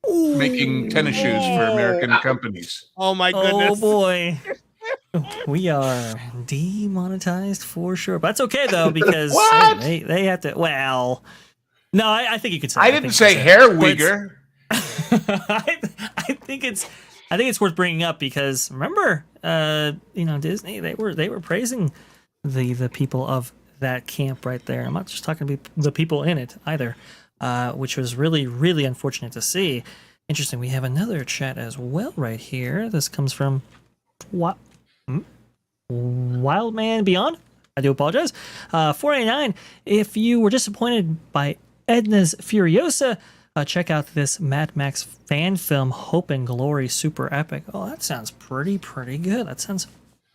making tennis shoes for American companies. Oh my goodness! Oh boy. We are demonetized for sure. But that's okay though, because they have to. Well, no, I think you could say. I didn't say hair Uyghur. I think it's worth bringing up because remember, Disney they were praising the people of that camp right there. I'm not just talking about the people in it either, which was really, really unfortunate to see. Interesting. We have another chat as well right here. This comes from Wildman Beyond. I do apologize. 489. If you were disappointed by Edna's Furiosa, check out this Mad Max fan film, Hope and Glory Super Epic. Oh, that sounds pretty good. That sounds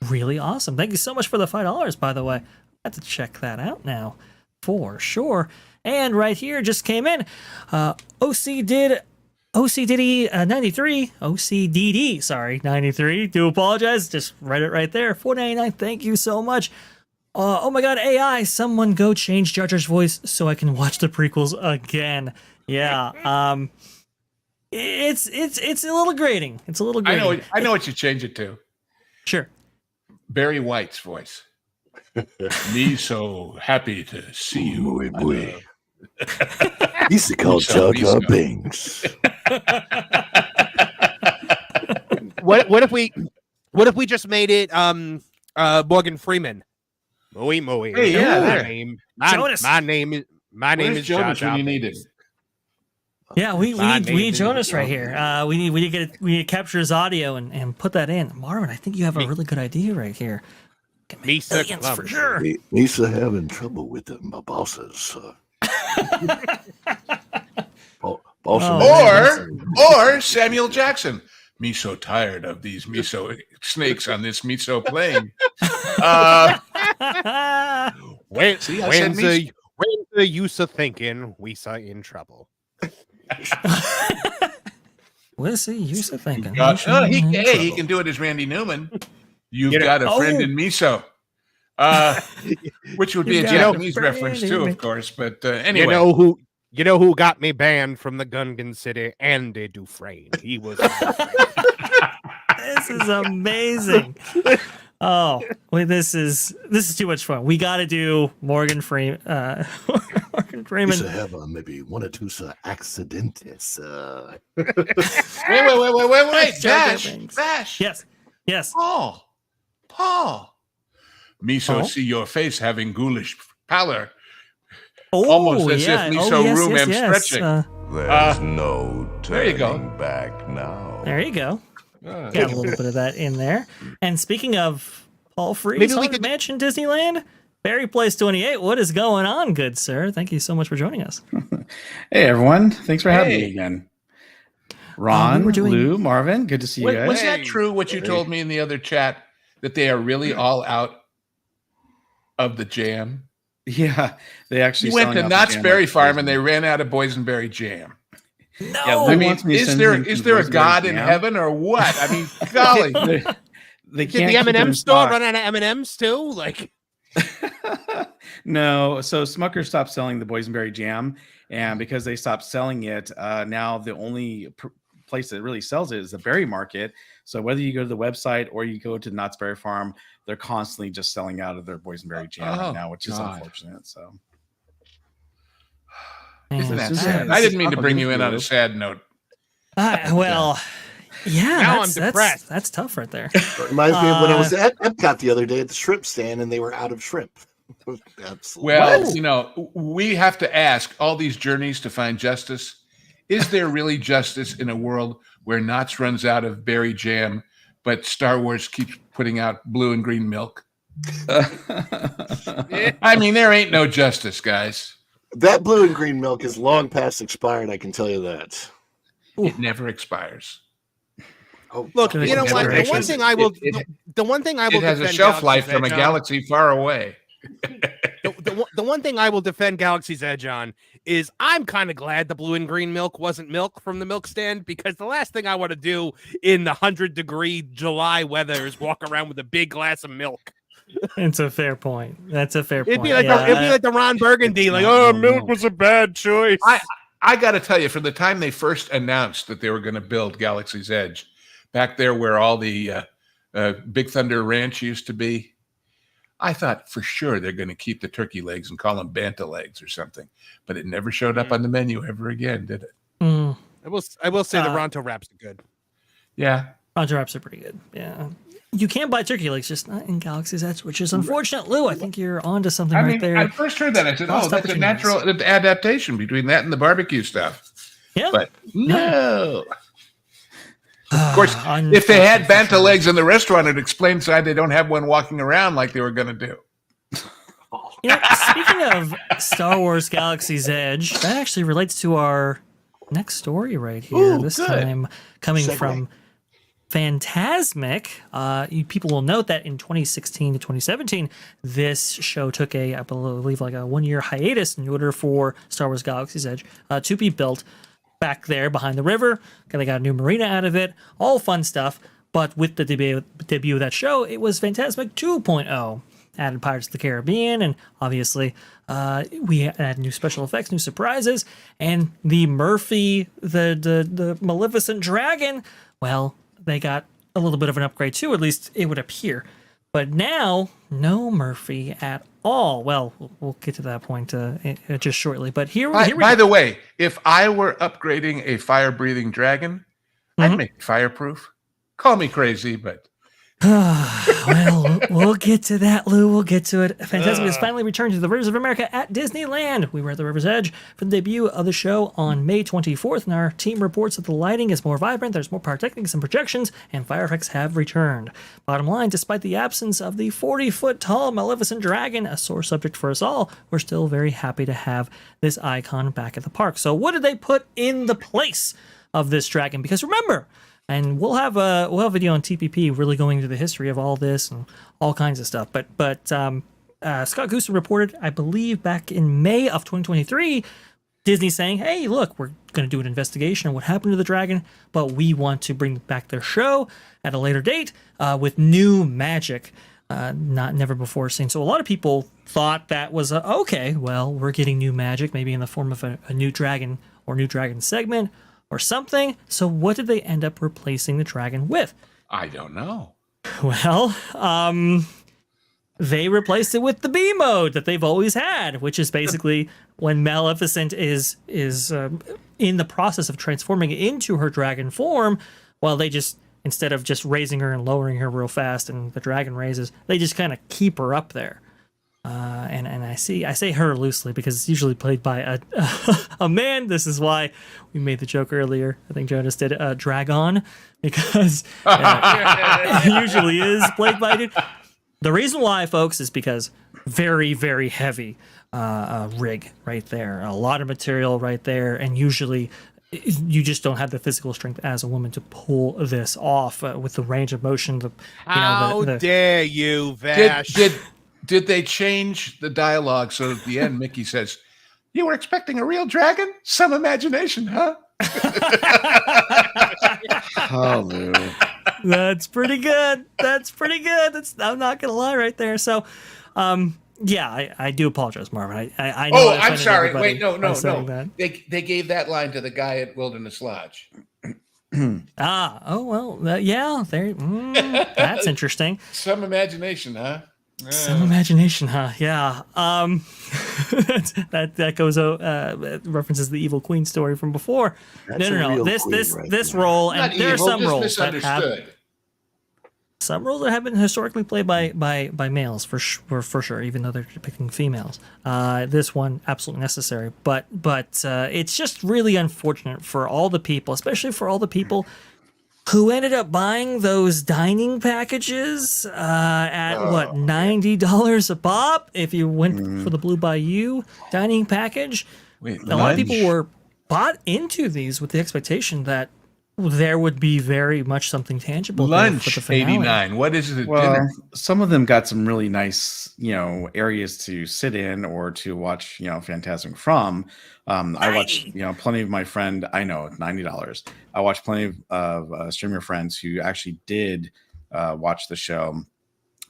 really awesome. Thank you so much for the $5, by the way. I have to check that out now for sure. And right here just came in. OCDD 93. OCDD, sorry, 93. Do apologize. Just read it right there. $4.99. Thank you so much. Oh my God, AI! Someone go change Jar Jar's voice so I can watch the prequels again. Yeah. It's a little grating. It's a little grating. I know what you change it to. Sure. Barry White's voice. Me so happy to see you. Boy. He's called Jar Jar Binks. what if we just made it Morgan Freeman? Mooey. Hey, yeah, my there. name. Jonas. My name is Jonas Jar when you Jar need Binks. it. Yeah, we My need name is Jonas right Jonas. here. We need to capture his audio and put that in. Marvin, I think you have a really good idea right here. Can make Misa millions for Club. sure. Misa having trouble with my bosses. Or Samuel Jackson. Me so tired of these miso snakes on this miso plane. When's See, I said the use of thinking we saw in trouble? What's he used to thinking? He can do it as Randy Newman. You've got a friend in miso. Which would be a Japanese reference too, of course. But anyway, you know who got me banned from the Gungan City? Andy Dufresne. He was. This is amazing. Oh, wait, this is too much fun. We got to do Morgan Freeman. Morgan Freeman. Misa have maybe one or two accidentes. wait, Vash. Yes. Paul. Miso see your face having ghoulish pallor. Oh, Almost as yeah. if miso room am stretching. There's no there you go. turning back now. There you go. Got a little bit of that in there. And speaking of Paul Frees, Maybe we Haunted could- Mansion Disneyland, Barry Place 28. What is going on, good sir? Thank you so much for joining us. Hey everyone, thanks for having me Hey. again. Ron, we were doing- Lou, Marvin, good to see you guys. Was that true what you told me in the other chat that they are really all out of the jam? Yeah, they actually You went to selling out the Knott's jam Berry like Farm crazy. and they ran out of boysenberry jam. No. Yeah, I Lou mean, wants me to is send there him is some there a boysenberry God in jam. heaven or what? I mean, golly. They Did can't the keep it in M&M store stock. run out of M&Ms too? Like, No, so Smucker stopped selling the boysenberry jam, and because they stopped selling it, now the only place that really sells it is the berry market. So whether you go to the website or you go to Knott's Berry Farm, they're constantly just selling out of their boysenberry jam right now, which is God. unfortunate. So Isn't that This is- sad? this I is didn't mean to awful bring good you in for on you. a sad note. Well, yeah. Now I'm that's depressed. That's tough right there. Reminds me of when I was at Epcot the other day at the shrimp stand and they were out of shrimp. Absolutely. Well, you know, we have to ask all these journeys to find justice. Is there really justice in a world where Knott's runs out of berry jam, but Star Wars keeps putting out blue and green milk? I mean, there ain't no justice, guys. That blue and green milk is long past expired, I can tell you that. It never expires. Oh, look, Can I you know what? consider The one it? thing I will, the one thing I will It has a defend shelf life Galaxy's from a Edge on- galaxy far away. The one thing I will defend Galaxy's Edge on is I'm kind of glad the blue and green milk wasn't milk from the milk stand, because the last thing I want to do in the 100-degree July weather is walk around with a big glass of milk. It's a fair point. That's a fair It'd point. be like Yeah, it'd be like the Ron Burgundy, like, not oh, real milk milk. was a bad choice. I got to tell you, from the time they first announced that they were going to build Galaxy's Edge, back there where all the Big Thunder Ranch used to be, I thought for sure they're going to keep the turkey legs and call them banta legs or something. But it never showed up on the menu ever again, did it? mm, I will say the Uh, Ronto wraps are good. Yeah. Roger wraps are pretty good. Yeah. You can buy turkey legs, just not in Galaxy's Edge, which is unfortunate. Lou, I think you're onto something I right mean, there. I first heard that. I said, Lost oh, that's a opportunities. natural adaptation between that and the barbecue stuff. Yeah. But no. Of course, if they had banta legs in the restaurant, it explains why they don't have one walking around like they were going to do. You know, speaking of Star Wars Galaxy's Edge, that actually relates to our next story right here. Ooh, this good. time coming Segue. from Fantasmic. People will note that in 2016 to 2017, this show took I believe, like a 1-year hiatus in order for Star Wars Galaxy's Edge to be built back there behind the river. They got a new marina out of it, all fun stuff. But with the debut of that show, it was Fantasmic 2.0. Added Pirates of the Caribbean, and obviously we had new special effects, new surprises, and the Murphy, the maleficent dragon, well, they got a little bit of an upgrade too, at least it would appear. But now, no Murphy at all. Well, we'll get to that point just shortly. But here we By go. the way, if I were upgrading a fire-breathing dragon, I'd make it fireproof. Call me crazy, but Well, we'll get to that, Lou. We'll get to it. Fantasmic has finally returned to the Rivers of America at Disneyland. We were at the River's Edge for the debut of the show on May 24th, and our team reports that the lighting is more vibrant, there's more pyrotechnics and projections, and fire effects have returned. Bottom line, despite the absence of the 40-foot-tall maleficent dragon, a sore subject for us all, we're still very happy to have this icon back at the park. So what did they put in the place of this dragon? Because remember, and we'll have a video on TPP really going into the history of all this and all kinds of stuff. But Scott Goosen reported, I believe, back in May of 2023, Disney saying, "Hey, look, we're going to do an investigation on what happened to the dragon, but we want to bring back their show at a later date with new magic, never before seen." So a lot of people thought that was okay. Well, we're getting new magic, maybe in the form of a new dragon or new dragon segment or something. So what did they end up replacing the dragon with? I don't know. Well, they replaced it with the B mode that they've always had, which is basically when Maleficent is in the process of transforming into her dragon form. Well, they just, instead of just raising her and lowering her real fast and the dragon raises, they just kind of keep her up there. And I say her loosely because it's usually played by a man. This is why we made the joke earlier. I think Jonas did Dragon, because it usually is played by a dude. The reason why, folks, is because very, very heavy rig right there. A lot of material right there, and usually you just don't have the physical strength as a woman to pull this off with the range of motion. How dare you, Vash? Did they change the dialogue so at the end Mickey says, "You were expecting a real dragon? Some imagination, huh?" Oh, Lou. That's pretty good. I'm not gonna lie right there. So, yeah, I do apologize, Marvin. I know. Oh, I'm sorry. Wait, no. That. They gave that line to the guy at Wilderness Lodge. Yeah. That's interesting. Some imagination, huh? Some imagination, huh? Yeah. That goes references the Evil Queen story from before. That's No. This role, and Not there evil, are some just roles that misunderstood. have been historically played by males for sure, even though they're depicting females. This one absolutely necessary, but it's just really unfortunate for all the people, especially for all the people who ended up buying those dining packages at $90 a pop if you went for the Blue Bayou dining package. Wait, a lot of people were bought into these with the expectation that there would be very much something tangible there for the Lunch finale. 89. What is it at Well, dinner? some of them got some really nice, areas to sit in or to watch, Fantasmic from. I watched, plenty of my friend. I know, $90. I watched plenty of streamer friends who actually did watch the show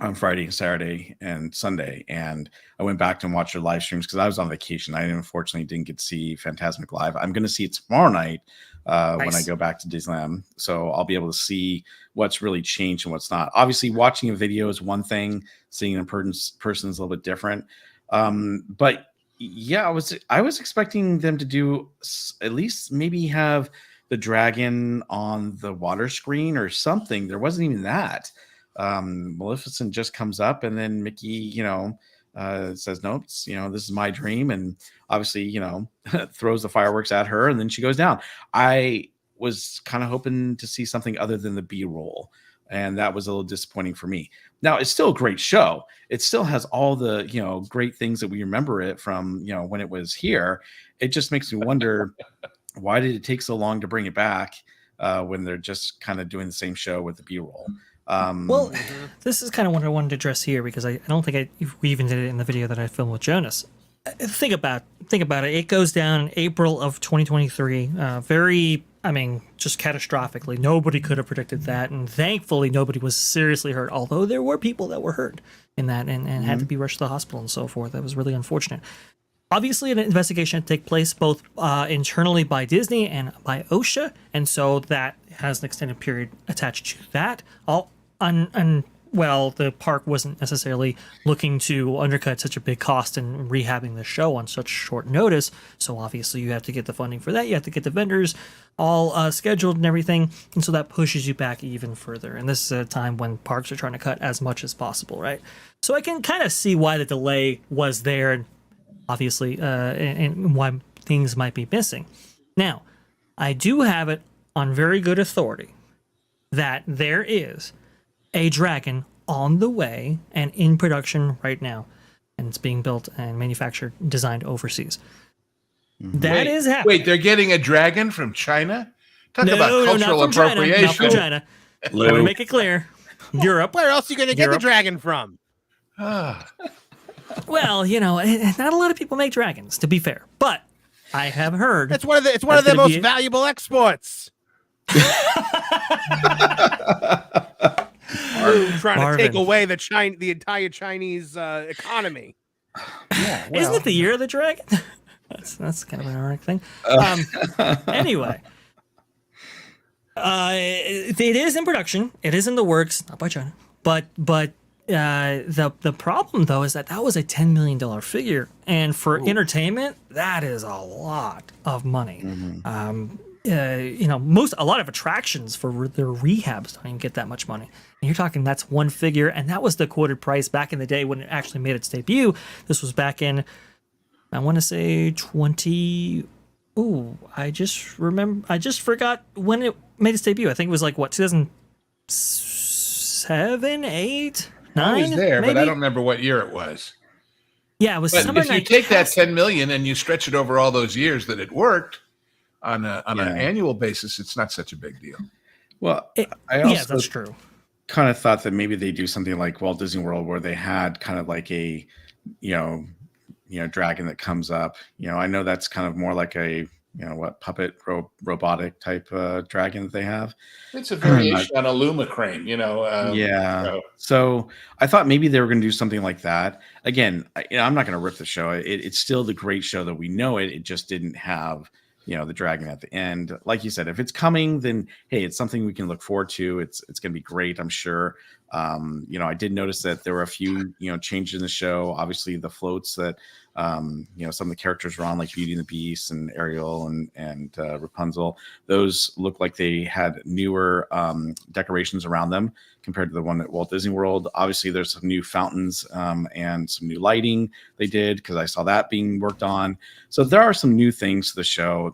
on Friday, Saturday, and Sunday, and I went back and watched their live streams because I was on vacation. I unfortunately didn't get to see Fantasmic live. I'm going to see it tomorrow night. When I go back to Disneyland. So I'll be able to see what's really changed and what's not. Obviously, watching a video is one thing, seeing a person is a little bit different. But yeah, I was expecting them to do at least maybe have the dragon on the water screen or something. There wasn't even that. Maleficent just comes up and then Mickey, says, "Nope, this is my dream," and obviously, throws the fireworks at her, and then she goes down. I was kind of hoping to see something other than the B-roll, and that was a little disappointing for me. Now, it's still a great show. It still has all the, great things that we remember it from, when it was here. It just makes me wonder, why did it take so long to bring it back when they're just kind of doing the same show with the B-roll? Well, this is kind of what I wanted to address here because I don't think we even did it in the video that I filmed with Jonas. Think about it. It goes down in April of 2023. Just catastrophically. Nobody could have predicted that, and thankfully nobody was seriously hurt. Although there were people that were hurt in that and had to be rushed to the hospital and so forth. That was really unfortunate. Obviously, an investigation had to take place both internally by Disney and by OSHA, and so that has an extended period attached to that. The park wasn't necessarily looking to undercut such a big cost in rehabbing the show on such short notice, so obviously you have to get the funding for that. You have to get the vendors all scheduled and everything, and so that pushes you back even further. And this is a time when parks are trying to cut as much as possible, right? So I can kind of see why the delay was there, and obviously, and why things might be missing. Now, I do have it on very good authority that there is a dragon on the way and in production right now, and it's being built and manufactured, designed overseas. That is happening. Wait, they're getting a dragon from China? Talk about No, cultural not from appropriation. China, not from China. I want to make it clear. Europe. Where else are you going to get the Europe. dragon from? Well, not a lot of people make dragons, to be fair, but I have heard It's one of their gonna most be- valuable exports. Trying to take Marvin. away the entire Chinese economy. Isn't it the year of the dragon? that's kind of an ironic thing. Anyway, it is in production. It is in the works, not by China. But the problem though is that was a $10 million figure, and for entertainment, that is a lot of money. A lot of attractions for their rehabs don't even get that much money. And you're talking that's one figure, and that was the quoted price back in the day when it actually made its debut. This was back in, I want to say 20. Oh, I just forgot when it made its debut. I think it was like what, 2007, 8, 9. I was there, maybe? but I don't remember what year it was. Yeah, it was But summer. if you take that 10 million and you stretch it over all those years that it worked on an annual basis, it's not such a big deal. Well, I also that's true. kind of thought that maybe they do something like Walt Disney World, where they had kind of like a, dragon that comes up. I know that's kind of more like a, puppet robotic type dragon that they have. It's a variation on a Luma crane, So I thought maybe they were going to do something like that. Again, I'm not going to rip the show. It's still the great show that we know it. It just didn't have, the dragon at the end. Like you said, if it's coming, then hey, it's something we can look forward to. It's going to be great, I'm sure. I did notice that there were a few, changes in the show. Obviously, the floats that some of the characters were on, like Beauty and the Beast and Ariel and Rapunzel, those look like they had newer decorations around them compared to the one at Walt Disney World. Obviously, there's some new fountains and some new lighting they did, because I saw that being worked on. So there are some new things to the show.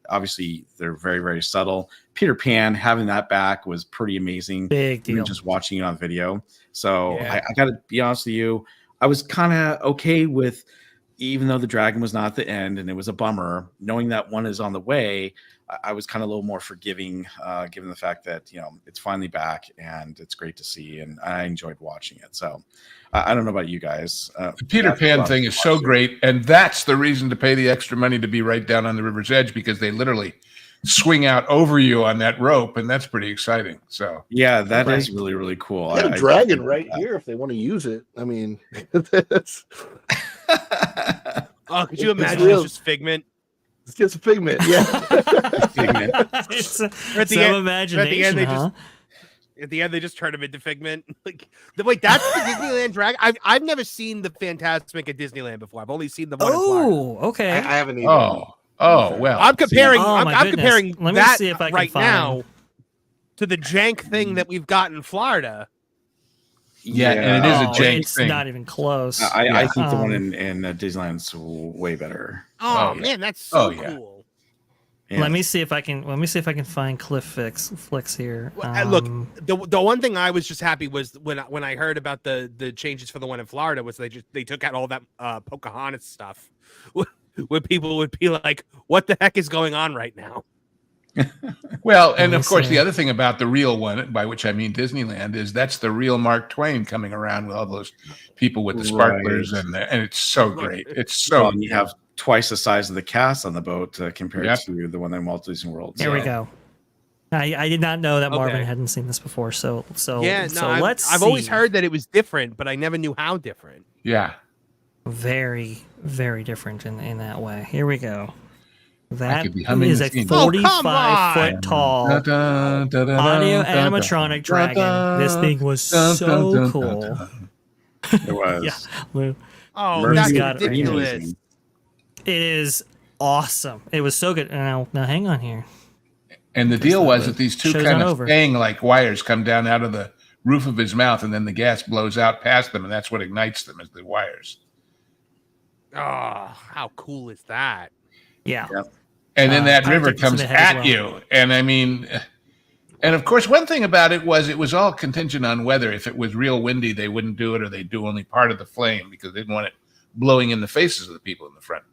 Obviously they're very, very subtle. Peter Pan, having that back was pretty amazing. Big deal. Even just watching it on video. So I got to be honest with you, I was kind of okay with, even though the dragon was not at the end and it was a bummer, knowing that one is on the way, I was kind of a little more forgiving, given the fact that, it's finally back and it's great to see. And I enjoyed watching it. So I don't know about you guys. The Peter Pan thing is so great. And that's the reason to pay the extra money to be right down on the river's edge, because they literally swing out over you on that rope. And that's pretty exciting. So, yeah, that is really, really cool. I got a dragon right here if they want to use it. I mean, that's. Oh, could you imagine it's just Figment? It's just a figment, yeah. It's At the some end- imagination, At the end, they just turn him into Figment. Wait, that's the Disneyland dragon. I've never seen the Fantasmic at Disneyland before. I've only seen the one. Oh, okay. I haven't even. Oh, well. I'm comparing. Oh, I'm, my I'm goodness. comparing Let me that see if I can right find- now to the jank thing that we've got in Florida. Yeah, and it is a jank it's thing. not even close. I think the one in Disneyland's way better. Oh, yeah. man, that's so yeah. cool. Yeah. Let me see if I can find Cliff flicks here. Look, the one thing I was just happy was when I heard about the changes for the one in Florida was they took out all that Pocahontas stuff, where people would be like, "What the heck is going on right now?" Well, and Let me of course, see. the other thing about the real one, by which I mean Disneyland, is that's the real Mark Twain coming around with all those people with the sparklers, and it's so great. It's so. And you have twice the size of the cast on the boat compared to the one in Walt Disney World. Here we go. I did not know that Marvin Okay. hadn't seen this before. So Yeah, no, so let's I've always see. heard that it was different, but I never knew how different. Yeah. Very, very different in that way. Here we go. That could be humming is the a theme. 45-foot tall audio animatronic dragon. This thing was so cool. It was. Yeah, Lou. Oh, Mercy that's got it right here. ridiculous. It is awesome. It was so good. Now hang on here. And the deal was that these two show's kind not of over. fang-like wires come down out of the roof of his mouth, and then the gas blows out past them, and that's what ignites them, is the wires. Oh, how cool is that? Yeah. And then that river pyrotechnics in comes the head as at well. you. And I mean, and of course, one thing about it was all contingent on weather. If it was real windy, they wouldn't do it, or they'd do only part of the flame because they didn't want it blowing in the faces of the people in the front.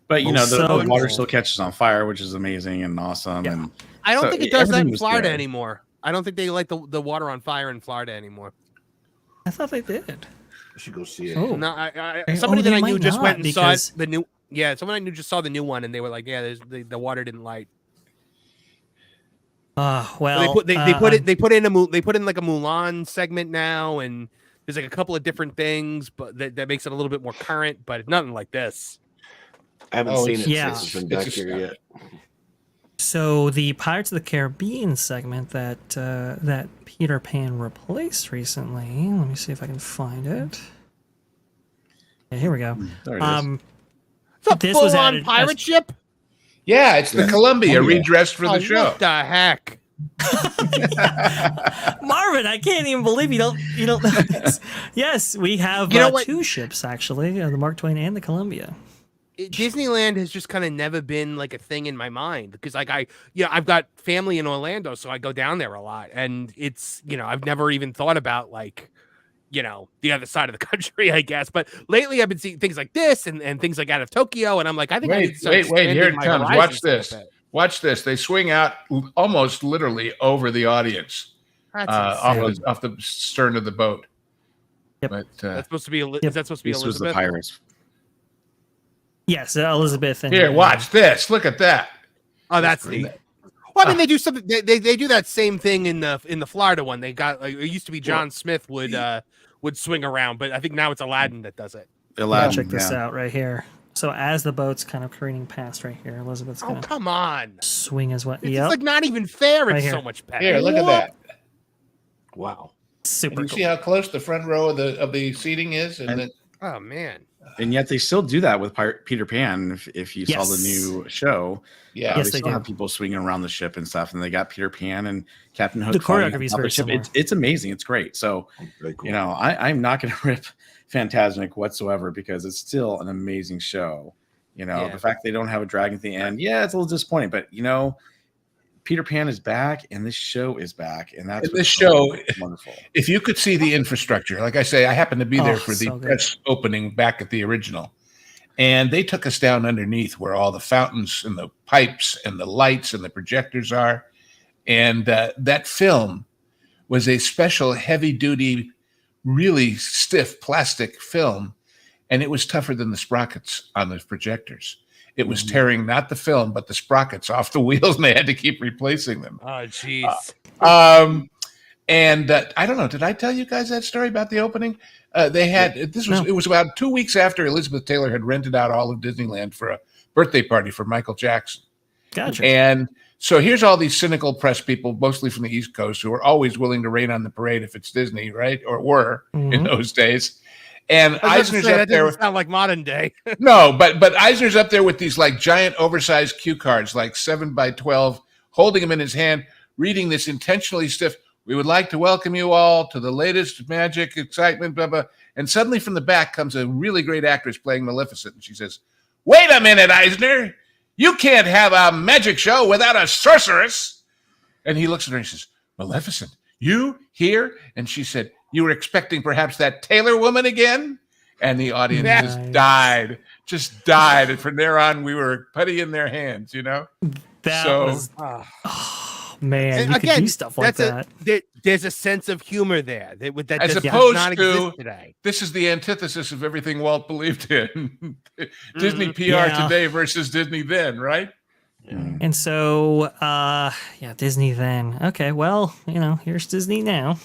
But you know, So the water cool. still catches on fire, which is amazing and awesome. Yeah. And I don't so think it does that everything in was Florida good. anymore. I don't think they light the water on fire in Florida anymore. I thought they did. I should go see it. Oh. No, Oh, somebody that they I knew might just not, went and saw because- the new. Yeah, someone I knew just saw the new one, and they were like, "Yeah, the water didn't light." Well, they put in like a Mulan segment now, and there's like a couple of different things, but that makes it a little bit more current. But nothing like this. I haven't Oh, seen it yeah. since it's been back It's here yet. So the Pirates of the Caribbean segment that Peter Pan replaced recently. Let me see if I can find it. Yeah, here we go. There it is. It's a This was full-on added pirate as- ship. Yeah, it's the Columbia Columbia. redressed for the show. What the heck? Marvin, I can't even believe you don't know this. Yes, we have You know what? two ships actually, the Mark Twain and the Columbia. Disneyland has just kind of never been like a thing in my mind because like I've got family in Orlando, so I go down there a lot, and it's I've never even thought about like the other side of the country, I guess. But lately I've been seeing things like this and things like out of Tokyo, and I'm like, I think I need to start Wait, here expanding it my comes. horizons Watch a little this. bit. Watch this. They swing out almost literally over the audience, That's off the stern of the boat. Yep. But That's supposed to be. Yep. Is that supposed to be This was the Elizabeth? pirates. Yes, Elizabeth. And here, watch this. Look at that. Oh, that's neat. Well, I mean, they do something. They do that same thing in the Florida one. They got it used to be John Smith would swing around, but I think now it's Aladdin that does it. Aladdin, Check this yeah. out right here. So as the boat's kind of careening past right here, Elizabeth's Oh, gonna come on! swing as well. It's Yep, like not even fair. Right It's here. so much better. Here, look at that. Wow. super You cool. see how close the front row of the seating is, and And- then Oh man. And yet they still do that with Peter Pan. If you saw the Yes. new show, yeah, Yes, they they still do. have people swinging around the ship and stuff. And they got Peter Pan and Captain Hook. The flying choreography is atop the very ship. similar. It's amazing. It's great. So Very cool. I'm not going to rip Fantasmic whatsoever because it's still an amazing show. Yeah. The fact they don't have a dragon at the end, yeah, it's a little disappointing. But Peter Pan is back, and this show is back, and that's And this what's so show- wonderful. if you could see the infrastructure, like I say, I happened to be there Oh, for the so good. press opening back at the original, and they took us down underneath where all the fountains and the pipes and the lights and the projectors are, and that film was a special heavy-duty, really stiff plastic film, and it was tougher than the sprockets on the projectors. It was tearing not the film but the sprockets off the wheels, and they had to keep replacing them. Oh jeez. And I don't know. Did I tell you guys that story about the opening? They had No. It was about 2 weeks after Elizabeth Taylor had rented out all of Disneyland for a birthday party for Michael Jackson. Gotcha. And so here's all these cynical press people, mostly from the East Coast, who are always willing to rain on the parade if it's Disney, right? Or were in Mhm. those days. And I was about to Eisner's say, up that there. doesn't sound like modern day. No, but Eisner's up there with these like giant oversized cue cards, like 7x12, holding them in his hand, reading this intentionally stiff. We would like to welcome you all to the latest magic excitement, blah, blah. And suddenly from the back comes a really great actress playing Maleficent. And she says, "Wait a minute, Eisner. You can't have a magic show without a sorceress." And he looks at her and he says, "Maleficent, you here?" And she said, "You were expecting perhaps that Taylor woman again?" And the audience Nice. just died. And from there on, we were putty in their hands, That so- was man, And you could do stuff like that. There's a sense of humor there that As does opposed not to- exist today. This is the antithesis of everything Walt believed in. Disney PR Yeah. today versus Disney then, right? And so, Disney then. Okay, well, here's Disney now.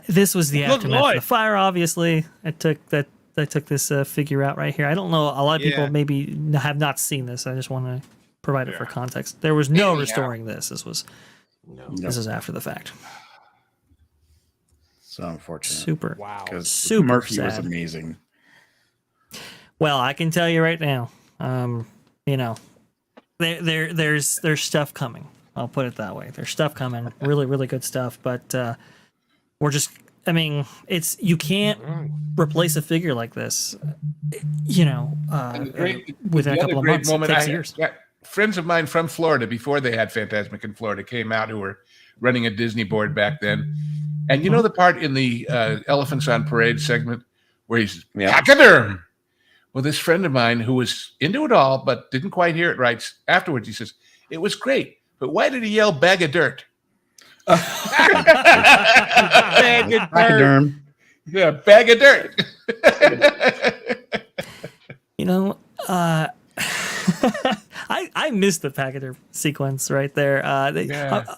This was the Good aftermath Lord. of the fire. Obviously, I took this figure out right here. I don't know. A lot of people Yeah. maybe have not seen this. I just want to provide it for context. There was no restoring this. This is after the fact. So unfortunate. Super. Wow. Because Super Murphy was sad. amazing. Well, I can tell you right now, you know, there's stuff coming. I'll put it that way. There's stuff coming, really, really good stuff. But we're just, I mean, you can't replace a figure like this, you know, within a couple of months. It takes years. Friends of mine from Florida, before they had Fantasmic in Florida, came out who were running a Disney board back then. And you know the part in the Elephants on Parade segment where he's pachyderm? Well, this friend of mine who was into it all but didn't quite hear it right, afterwards he says, it was great, but why did he yell bag of dirt? Bag of dirt. Yeah, bag of dirt. You know, I missed the Pachyderm sequence right there.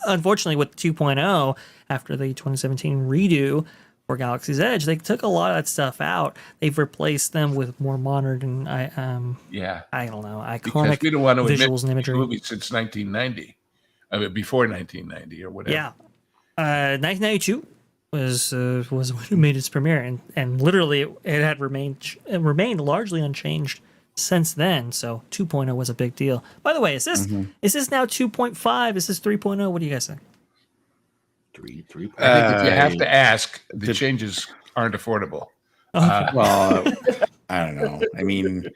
Unfortunately, with 2.0, after the 2017 redo for Galaxy's Edge, they took a lot of that stuff out. They've replaced them with more modern, I don't know, iconic we don't want to visuals and imagery. Movies since 1990, I mean, before 1990 or whatever. Yeah, 1992 was when it made its premiere, and literally it had remained largely unchanged since then. So 2.0 was a big deal. By the way, is this now 2.5? Is this 3.0? What do you guys think? 3. I think if you have to ask, the changes aren't affordable. Well, I don't know. I mean,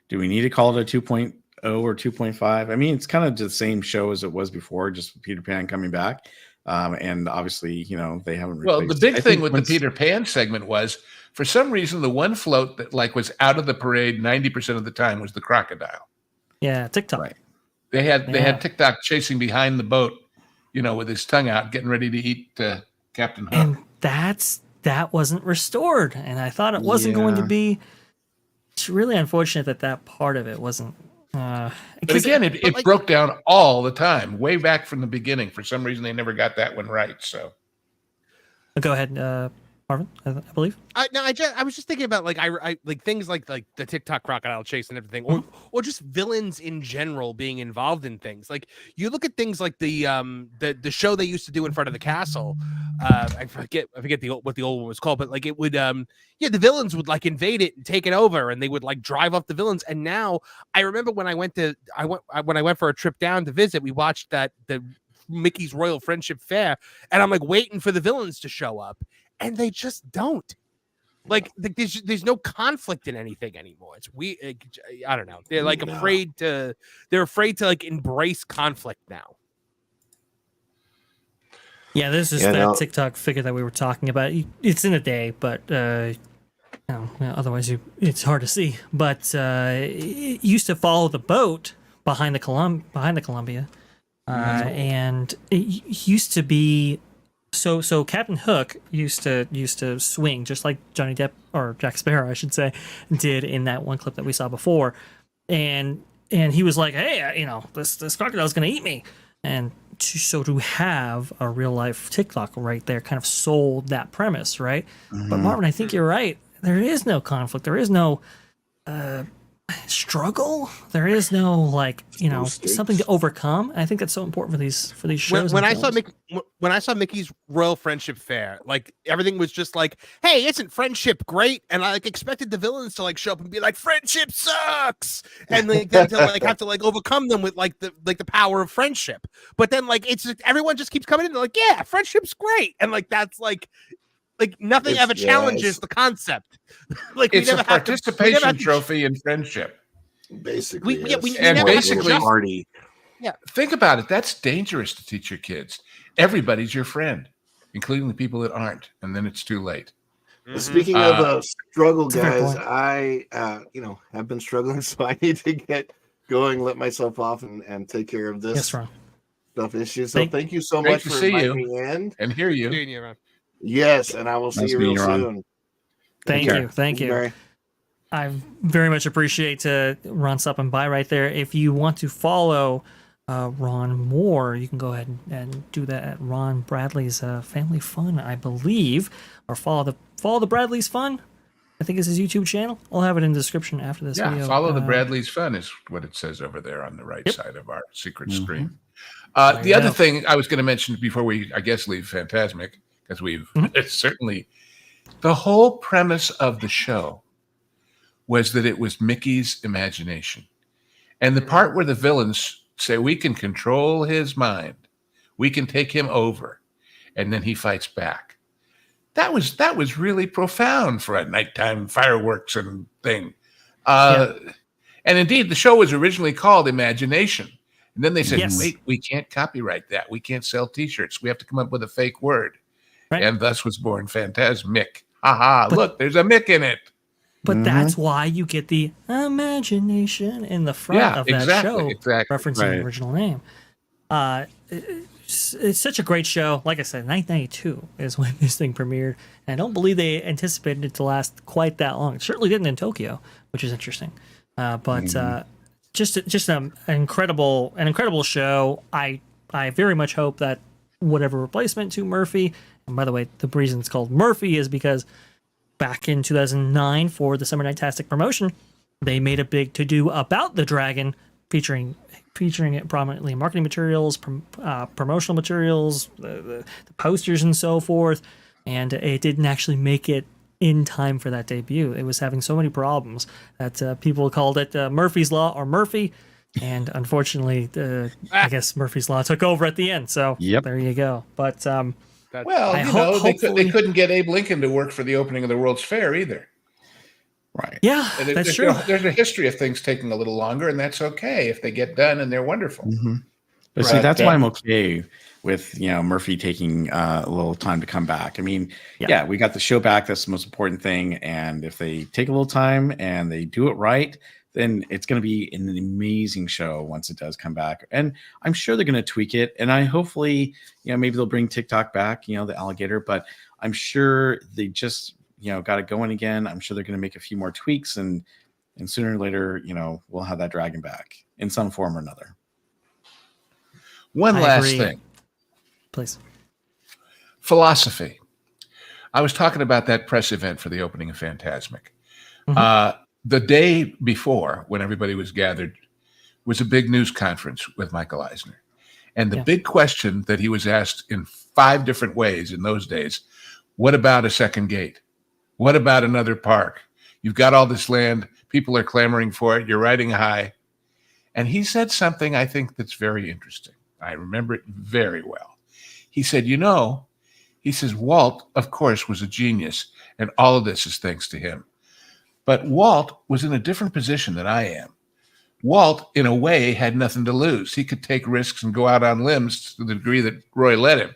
do we need to call it a 2.0 or 2.5? I mean, it's kind of the same show as it was before, just Peter Pan coming back. And obviously, you know, they haven't replaced. Well, the big thing with the Peter Pan segment was, for some reason, the one float that was out of the parade 90% of the time was the crocodile. Yeah, TikTok. Right. They had TikTok chasing behind the boat, you know, with his tongue out, getting ready to eat Captain Hook. And that wasn't restored, and I thought it wasn't going to be. It's really unfortunate that part of it wasn't. But again, it broke down all the time, way back from the beginning. For some reason, they never got that one right. So, go ahead, Marvin. I believe. I was just thinking about I like things like the TikTok crocodile chase and everything, or just villains in general being involved in things. Like you look at things like the show they used to do in front of the castle. I forget what the old one was called, but like it would the villains would like invade it and take it over, and they would like drive off the villains. And now I remember when I went for a trip down to visit, we watched the Mickey's Royal Friendship Fair, and I'm like waiting for the villains to show up. And they just don't. Like there's no conflict in anything anymore. It's I don't know. They're like afraid to like embrace conflict now. Yeah, this is that TikTok figure that we were talking about. It's in a day, but otherwise it's hard to see. But it used to follow the boat behind the Columbia, and it used to be. So Captain Hook used to swing just like Johnny Depp, or Jack Sparrow, I should say, did in that one clip that we saw before, and he was like, hey, you know, this crocodile's gonna eat me, and to have a real life TikTok right there kind of sold that premise, right? Mm-hmm. But Marvin, I think you're right. There is no conflict. There is no struggle. There is no something to overcome. I think that's so important for these shows. When I saw Mickey's Royal Friendship Fair, like everything was just like, hey, isn't friendship great? And I like expected the villains to like show up and be like, friendship sucks, and like them to like have to like overcome them with like the power of friendship. But then like it's just, everyone just keeps coming in and like, yeah, friendship's great, and like that's like nothing ever challenges the concept. Like it's a participation trophy in friendship. Basically, party. Yeah, think about it. That's dangerous to teach your kids. Everybody's your friend, including the people that aren't, and then it's too late. Speaking of struggle, guys, I have been struggling, so I need to get going, let myself off, and take care of this stuff issue. So thank you so much for inviting me in and hear you. Yes, and I will see you real soon. Thank you. I very much appreciate Ron stopping by right there. If you want to follow Ron more, you can go ahead and do that at Ron Bradley's Family Fun, I believe, or follow the Bradley's Fun, I think is his YouTube channel. I'll have it in the description after this video. Follow the Bradley's Fun is what it says over there on the right side of our secret screen. The other thing I was going to mention before we, I guess, leave Fantasmic, because it's certainly the whole premise of the show was that it was Mickey's imagination. And the part where the villains say, we can control his mind, we can take him over, and then he fights back. That was really profound for a nighttime fireworks and thing. And indeed, the show was originally called Imagination. And then they said, wait, we can't copyright that. We can't sell T-shirts. We have to come up with a fake word. Right. And thus was born Fantasmic. Look, there's a Mick in it. But that's why you get the imagination in the front of that show, referencing the original name. It's such a great show. Like I said, 1992 is when this thing premiered. And I don't believe they anticipated it to last quite that long. It certainly didn't in Tokyo, which is interesting. Just an incredible show. I very much hope that whatever replacement to Murphy, and by the way, the reason it's called Murphy is because back in 2009 for the Summer Nightastic promotion, they made a big to-do about the dragon, featuring it prominently in marketing materials, promotional materials, the posters and so forth, and it didn't actually make it in time for that debut. It was having so many problems that people called it Murphy's Law or Murphy, and unfortunately, I guess Murphy's Law took over at the end. So there you go. But they couldn't get Abe Lincoln to work for the opening of the World's Fair either. Right. Yeah, that's true. There's a history of things taking a little longer, and that's okay if they get done and they're wonderful. Mm-hmm. But see, that's why I'm okay with Murphy taking a little time to come back. I mean, we got the show back. That's the most important thing. And if they take a little time and they do it right, then it's going to be an amazing show once it does come back. And I'm sure they're going to tweak it. And hopefully, maybe they'll bring TikTok back, the alligator. But I'm sure they just got it going again. I'm sure they're going to make a few more tweaks, and sooner or later, we'll have that dragon back in some form or another. One last thing, please. Philosophy. I was talking about that press event for the opening of Fantasmic. The day before, when everybody was gathered, was a big news conference with Michael Eisner. And the big question that he was asked in 5 different ways in those days, what about a second gate? What about another park? You've got all this land. People are clamoring for it. You're riding high. And he said something I think that's very interesting. I remember it very well. He said, he says, Walt, of course, was a genius, and all of this is thanks to him. But Walt was in a different position than I am. Walt, in a way, had nothing to lose. He could take risks and go out on limbs to the degree that Roy let him.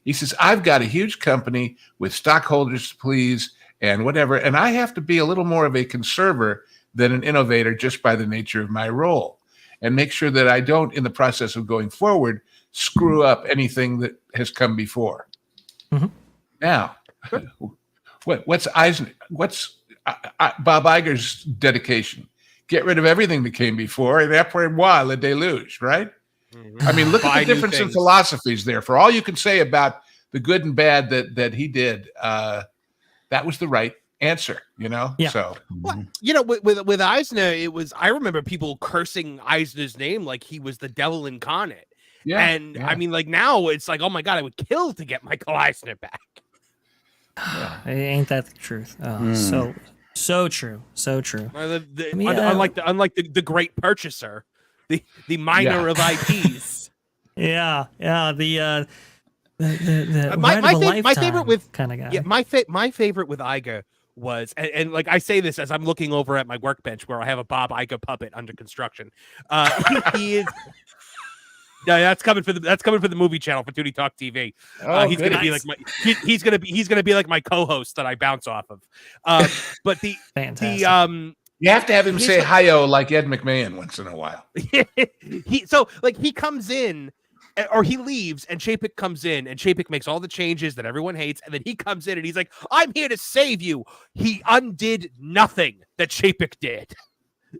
He says, I've got a huge company with stockholders to please and whatever, and I have to be a little more of a conserver than an innovator just by the nature of my role, and make sure that I don't, in the process of going forward, screw up anything that has come before. Mm-hmm. Now, what's Bob Iger's dedication? Get rid of everything that came before, and après-moi, le déluge, right? Mm-hmm. I mean, look at the difference in philosophies there. For all you can say about the good and bad that he did, that was the right answer, Yeah. So, with Eisner, I remember people cursing Eisner's name like he was the devil incarnate. Yeah. And I mean, like now it's like, oh my God, I would kill to get Michael Eisner back. Ain't that the truth? So true. Unlike the great purchaser, the miner of IPs. Yeah. My favorite with kind of guy. Yeah, my favorite with Iger was, and like I say this as I'm looking over at my workbench where I have a Bob Iger puppet under construction. He is. Yeah, that's coming for the movie channel for Tootie Talk TV. He's gonna be like he's gonna be like my co-host that I bounce off of. But Fantastic. You have to have him say hi-yo like Ed McMahon once in a while. he comes in, or he leaves, and Chapek comes in, and Chapek makes all the changes that everyone hates, and then he comes in and he's like, "I'm here to save you." He undid nothing that Chapek did.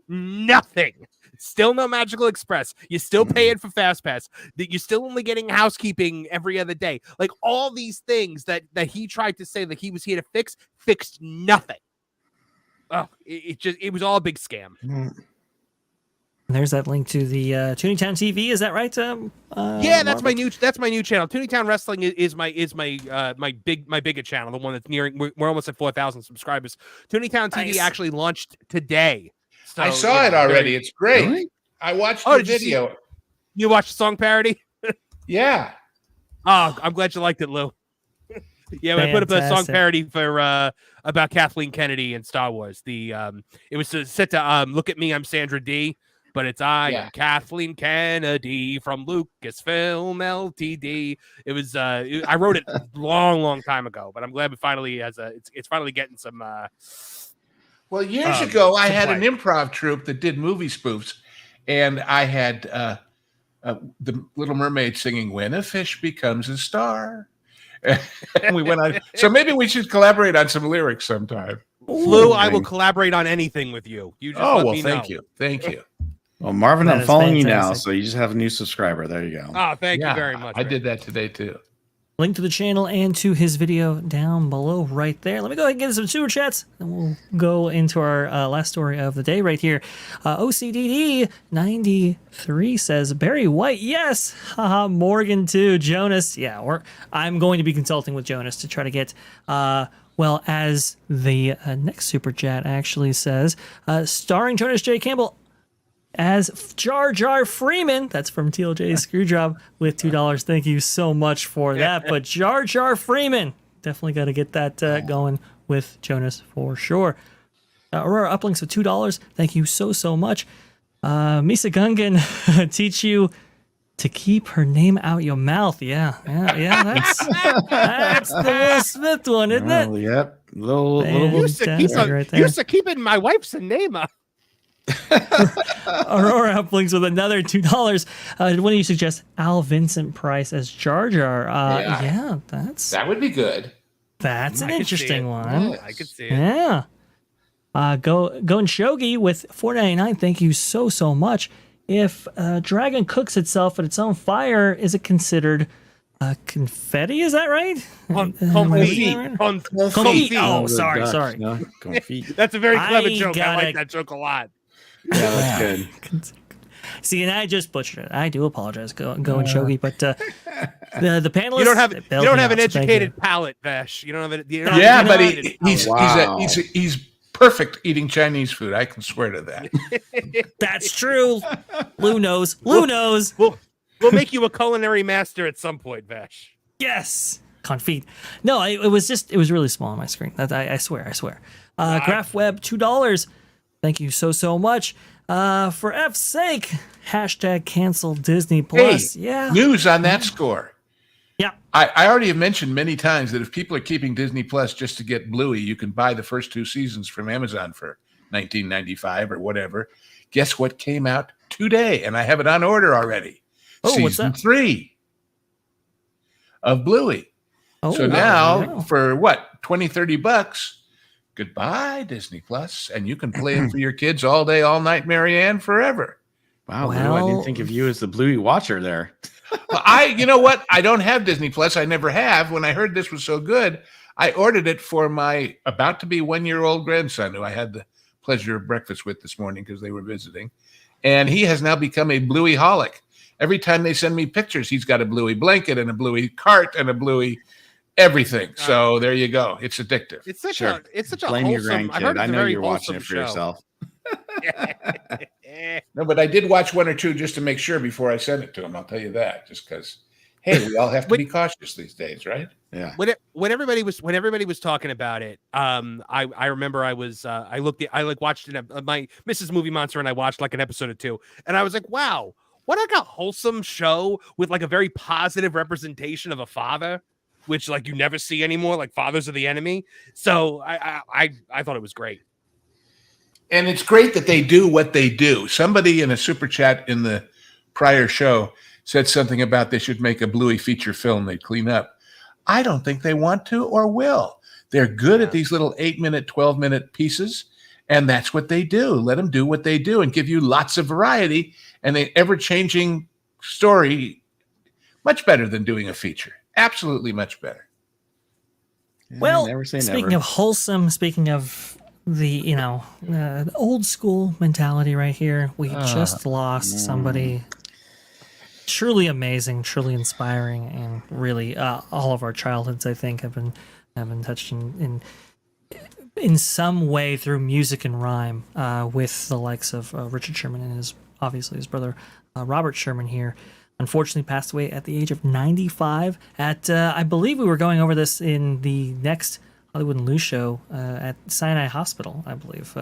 Nothing. Still no Magical Express. You're still paying for FastPass. You're still only getting housekeeping every other day. Like all these things that he tried to say that he was here to fixed nothing. Oh, it was all a big scam. There's that link to the Toontown TV. Is that right? Yeah, that's my new channel. Toontown Wrestling is my bigger channel, the one that's nearing. We're almost at 4,000 subscribers. Toontown TV actually launched today. So, I saw it already. It's great. Really? I watched the video. You watched the song parody? Yeah. Oh, I'm glad you liked it, Lou. Yeah, I put up a song parody for about Kathleen Kennedy and Star Wars. It was set to "Look at Me, I'm Sandra Dee," but it's I am Kathleen Kennedy from Lucasfilm Ltd. It was I wrote it long time ago, but I'm glad it finally has it's finally getting some. Well, years ago, I had an improv troupe that did movie spoofs, and I had the Little Mermaid singing "When a Fish Becomes a Star." And we went on. So maybe we should collaborate on some lyrics sometime. Lou, I will collaborate on anything with you. You just let me know. Thank you. Well, Marvin, That I'm is following you now, fantastic. so you just have a new subscriber. There you go. Oh, thank you very much. I did that today too. Link to the channel and to his video down below right there. Let me go ahead and get some super chats, and we'll go into our last story of the day right here. OCDD93 says, Barry White, yes. Haha, Morgan too. Jonas, yeah. I'm going to be consulting with Jonas to try to get, well, as the next super chat actually says, starring Jonas J. Campbell as Jar Jar Freeman. That's from TLJ Screwjob with $2. Thank you so much for that. But Jar Jar Freeman, definitely got to get that going with Jonas for sure. Aurora Uplinks with $2. Thank you so much. Misa Gungan, teach you to keep her name out your mouth. Yeah. That's the Will Smith one, isn't it? Yep. Little Used to keeping my wife's name up. Aurora Uplinks with another $2. What do you suggest? Al Vincent Price as Jar Jar. That would be good. That's an interesting one. I could see it. Yeah. Go and Shogi with $4.99. Thank you so much. If a dragon cooks itself at its own fire, is it considered confetti? Is that right? Confetti. Oh, sorry. No, confetti. That's a very clever joke. I gotta- like that joke a lot. Yeah, that's good. See, and I just butchered it. I do apologize, go and Shogi, but the panelists. You don't have they bailed me an out, so thank you. educated palate, Vash. You don't have it. Yeah, but he's Wow. he's perfect eating Chinese food. I can swear to that. That's true. Lou knows. We'll make you a culinary master at some point, Vash. Yes. Confit. No, it was really small on my screen. I swear. Graph Web, $2. Thank you so much. For F's sake, hashtag cancel Disney Plus. Hey, news on that score. Yeah. I already have mentioned many times that if people are keeping Disney Plus just to get Bluey, you can buy the first 2 seasons from Amazon for $19.95 or whatever. Guess what came out today? And I have it on order already. Oh, what's Season that? 3 of Bluey. Oh, So now for what? $20-$30. Goodbye, Disney Plus, and you can play it for your kids all day, all night, Marianne, forever. Wow, Lou, I didn't think of you as the Bluey watcher there. You know what? I don't have Disney Plus. I never have. When I heard this was so good, I ordered it for my about-to-be 1-year-old grandson, who I had the pleasure of breakfast with this morning because they were visiting. And he has now become a Bluey-holic. Every time they send me pictures, he's got a Bluey blanket and a Bluey cart and a Bluey everything. So there you go. It's addictive. It's such a Blame your wholesome. grandkid. I know you're watching it for show. yourself. No, but I did watch 1 or 2 just to make sure before I sent it to him. I'll tell you that, just because. Hey, we all have to be cautious these days, right? Yeah. When everybody was talking about it, I remember I watched it. My Mrs. Movie Monster and I watched like an episode or 2, and I was like, wow, what like a wholesome show with like a very positive representation of a father, which like you never see anymore. Like fathers are the enemy. So I thought it was great. And it's great that they do what they do. Somebody in a super chat in the prior show said something about they should make a Bluey feature film they'd clean up. I don't think they want to or will. They're good at these little 8-minute, 12-minute pieces, and that's what they do. Let them do what they do and give you lots of variety and an ever-changing story. Much better than doing a feature. Absolutely much better. Well, never say speaking never. of wholesome, speaking of the old school mentality right here. We just lost somebody truly amazing, truly inspiring, and really all of our childhoods, I think, have been touched in some way through music and rhyme, with the likes of Richard Sherman and his brother Robert Sherman here. Unfortunately, passed away at the age of 95. I believe we were going over this in the next Hollywood and Lou show at Sinai Hospital, I believe,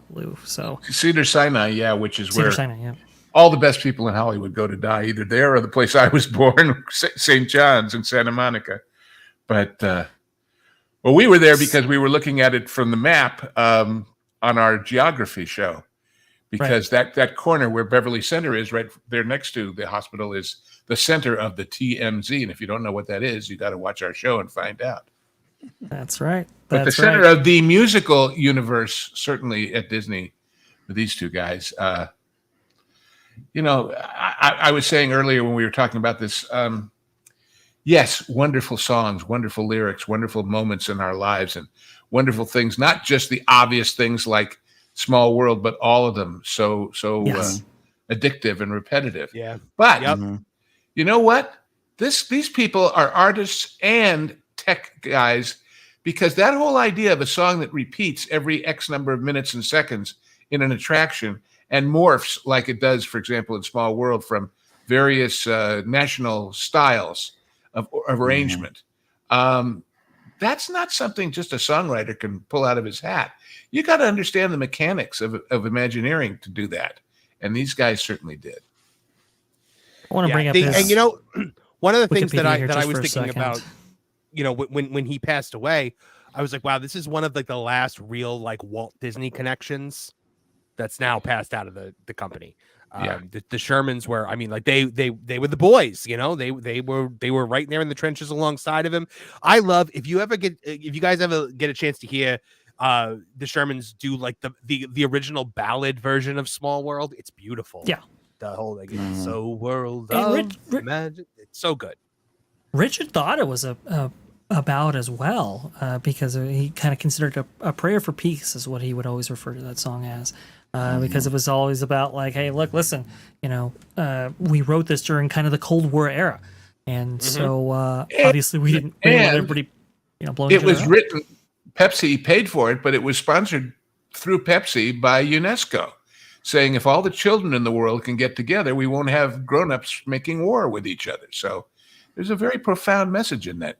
Lou. So Cedar-Sinai, yeah, which is where Sinai, yeah. all the best people in Hollywood go to die, either there or the place I was born, St. John's in Santa Monica. But well, we were there because we were looking at it from the map on our geography show. Because that corner where Beverly Center is, right there next to the hospital, is the center of the TMZ. And if you don't know what that is, you got to watch our show and find out. That's right. But the center of the musical universe, certainly at Disney, with these two guys. I was saying earlier when we were talking about this, yes, wonderful songs, wonderful lyrics, wonderful moments in our lives, and wonderful things, not just the obvious things like Small World, but all of them so Yes. Addictive and repetitive. Yeah. But Yep. you know what? These people are artists and tech guys, because that whole idea of a song that repeats every X number of minutes and seconds in an attraction and morphs like it does, for example, in Small World, from various national styles of arrangement. That's not something just a songwriter can pull out of his hat. You got to understand the mechanics of Imagineering to do that. And these guys certainly did. I want to bring up his, and one of the things Wikipedia that here I just was for a thinking second. about, when he passed away, I was like, wow, this is one of like the last real like Walt Disney connections that's now passed out of the company. The Shermans were, I mean, like they were the boys, they were right there in the trenches alongside of him. I love, if you guys ever get a chance to hear the Shermans do like the original ballad version of Small World, it's beautiful. Yeah. The whole like so world And of magic, it's so good. Richard thought it was a ballad as well, because he kind of considered it a prayer for peace, is what he would always refer to that song as. Because it was always about like, hey, look, listen, we wrote this during kind of the Cold War era, and so obviously we didn't want everybody, blowing. It was written. Pepsi paid for it, but it was sponsored through Pepsi by UNESCO, saying if all the children in the world can get together, we won't have grown-ups making war with each other. So there's a very profound message in that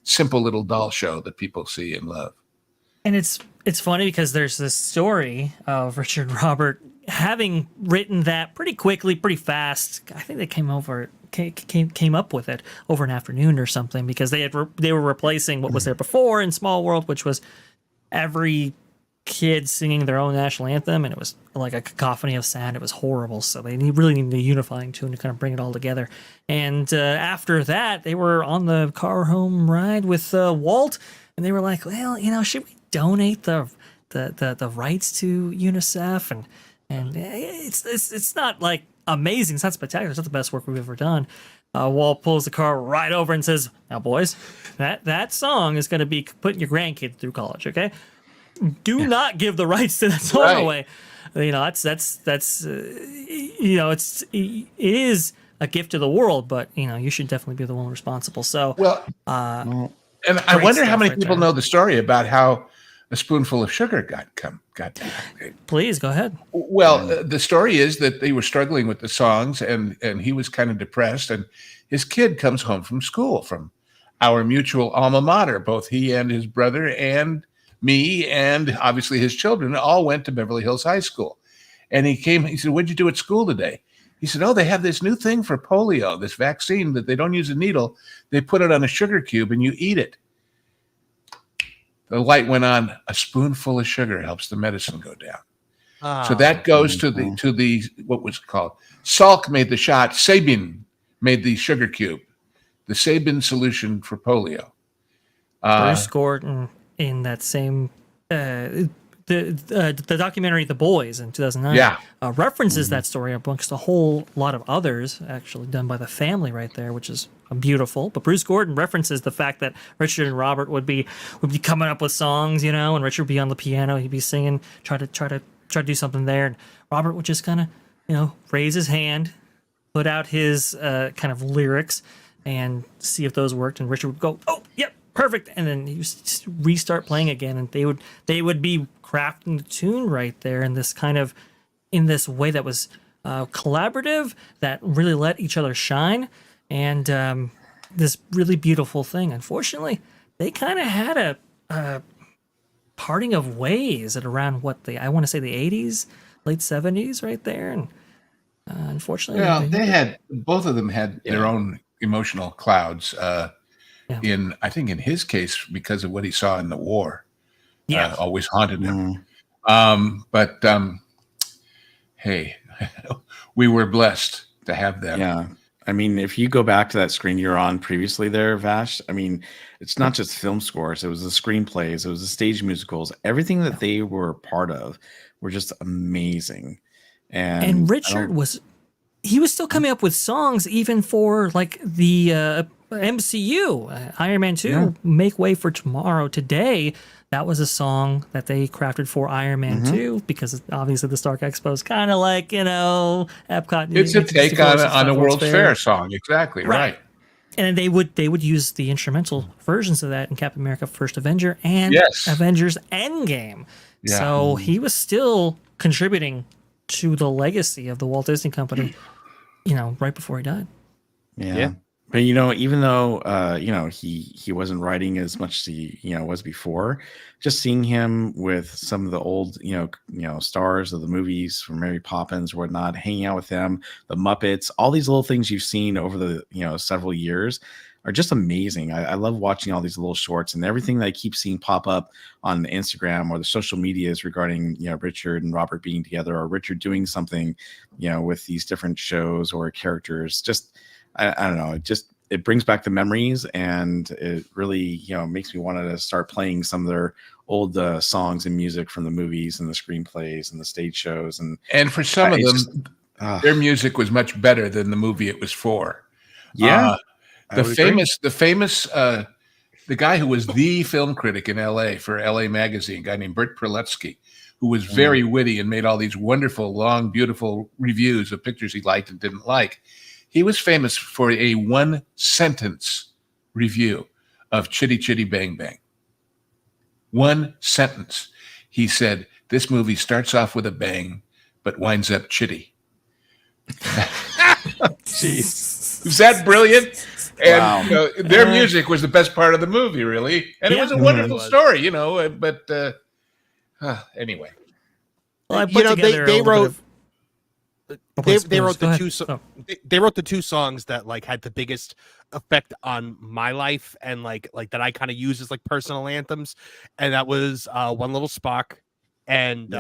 simple little doll show that people see and love. And it's funny because there's this story of Richard Robert having written that pretty quickly, pretty fast. I think they came up with it over an afternoon or something, because they were replacing what was there before in Small World, which was every kid singing their own national anthem, and it was like a cacophony of sound. It was horrible. So they really needed a unifying tune to kind of bring it all together. And after that, they were on the car home ride with Walt, and they were like, well, should we donate the rights to UNICEF? And it's not like amazing. It's not spectacular. It's not the best work we've ever done. Walt pulls the car right over and says, now, boys, that song is going to be putting your grandkid through college, okay? Do not give the rights to that song away. It is a gift to the world, but you should definitely be the one responsible. So and I wonder how many people know the story about how a spoonful of sugar got Please go ahead. Well, the story is that they were struggling with the songs, and he was kind of depressed, and his kid comes home from school, from our mutual alma mater. Both he and his brother and me and obviously his children all went to Beverly Hills High School. And he said, what'd you do at school today? He said, they have this new thing for polio, this vaccine that they don't use a needle. They put it on a sugar cube and you eat it. The light went on. A spoonful of sugar helps the medicine go down. So that goes to the what was it called? Salk made the shot. Sabin made the sugar cube. The Sabin solution for polio. Bruce Gordon in that same the documentary The Boys in 2009 Yeah. references that story amongst a whole lot of others, actually done by the family right there, which is beautiful. But Bruce Gordon references the fact that Richard and Robert would be coming up with songs, and Richard would be on the piano, he'd be singing, try to do something there, and Robert would just kind of raise his hand, put out his kind of lyrics, and see if those worked, and Richard would go, "Oh, yep, perfect," and then he would restart playing again, and they would be crafting the tune right there in this way that was collaborative, that really let each other shine, and this really beautiful thing. Unfortunately, they kind of had a parting of ways at around I want to say the 80s, late 70s, right there, and unfortunately, Well, both of them had their own emotional clouds. I think in his case, because of what he saw in the war, always haunted him. But hey, we were blessed to have them. Yeah. I mean, if you go back to that screen you're on previously there, Vash, I mean, it's not just film scores. It was the screenplays. It was the stage musicals. Everything that they were part of were just amazing. And Richard was still coming up with songs even for like the MCU, Iron Man 2, Make Way for Tomorrow. Today, that was a song that they crafted for Iron Man 2, because obviously the Stark Expo is kind of like, Epcot. It's a take on a World's Fair song. Exactly, right. And they would use the instrumental versions of that in Captain America First Avenger and Avengers Endgame. Yeah. So he was still contributing to the legacy of the Walt Disney Company, right before he died. Yeah. But even though he wasn't writing as much as he was before, just seeing him with some of the old stars of the movies from Mary Poppins or whatnot, hanging out with them, the Muppets, all these little things you've seen over the several years are just amazing. I love watching all these little shorts, and everything that I keep seeing pop up on Instagram or the social medias regarding Richard and Robert being together, or Richard doing something with these different shows or characters. Just I don't know. It brings back the memories, and it really, makes me want to start playing some of their old songs and music from the movies and the screenplays and the stage shows. And for some of them, their music was much better than the movie it was for. Yeah. The guy who was the film critic in LA for LA Magazine, a guy named Bert Perletsky, who was very witty and made all these wonderful, long, beautiful reviews of pictures he liked and didn't like. He was famous for a one-sentence review of Chitty Chitty Bang Bang. One sentence. He said, "This movie starts off with a bang, but winds up chitty." Jeez. Is that brilliant? And their music was the best part of the movie, really. And it was a wonderful story, but anyway. Well, I put together they wrote... They wrote they wrote the two songs that like had the biggest effect on my life, and like that I kind of use as like personal anthems, and that was One Little Spock and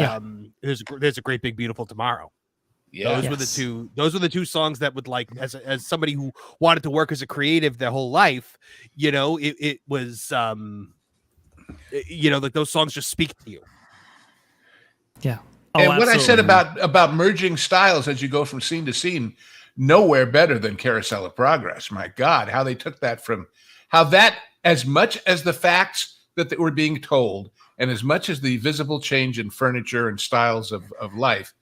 there's a Great Big Beautiful Tomorrow. Yeah. Those were the two songs that would, like, as somebody who wanted to work as a creative their whole life, it was like those songs just speak to you. Yeah. And what I said about merging styles as you go from scene to scene, nowhere better than Carousel of Progress. My God, how they took that as much as the facts that were being told, and as much as the visible change in furniture and styles of life,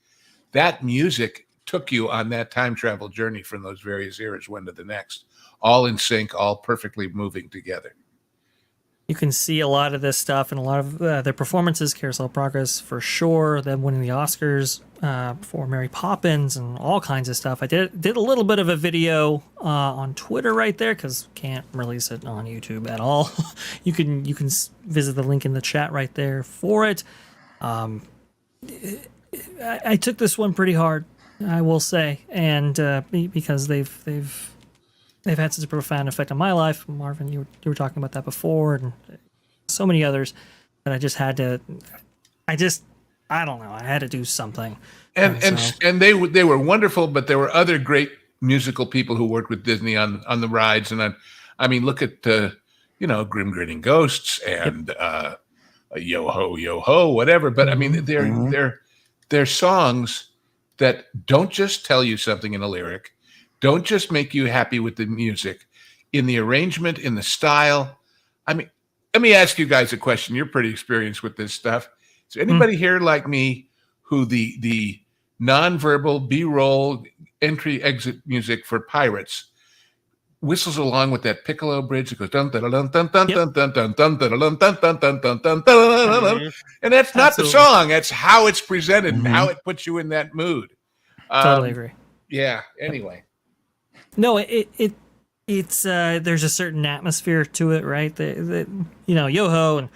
that music took you on that time travel journey from those various eras, one to the next, all in sync, all perfectly moving together. You can see a lot of this stuff in a lot of their performances. Carousel of Progress, for sure. Them winning the Oscars for Mary Poppins and all kinds of stuff. I did a little bit of a video on Twitter right there, because can't release it on YouTube at all. You can visit the link in the chat right there for it. I took this one pretty hard, I will say, and because they've had such a profound effect on my life. Marvin, you were talking about that before, and so many others that I just had to. I don't know. I had to do something. And they were wonderful, but there were other great musical people who worked with Disney on the rides, and I mean, look at Grim Grinning Ghosts and yo ho, whatever. But I mean, they're songs that don't just tell you something in a lyric, don't just make you happy with the music, in the arrangement, in the style. I mean, let me ask you guys a question. You're pretty experienced with this stuff. Is there anybody here like me who the nonverbal B-roll entry-exit music for Pirates whistles along with that piccolo bridge that goes dun dun dun dun dun dun dun dun dun dun dun dun dun dun dun dun dun, and that's not the song. That's how it's presented and how it puts you in that mood. Totally agree. Yeah. Anyway. No, it's there's a certain atmosphere to it, right? The Yo-Ho and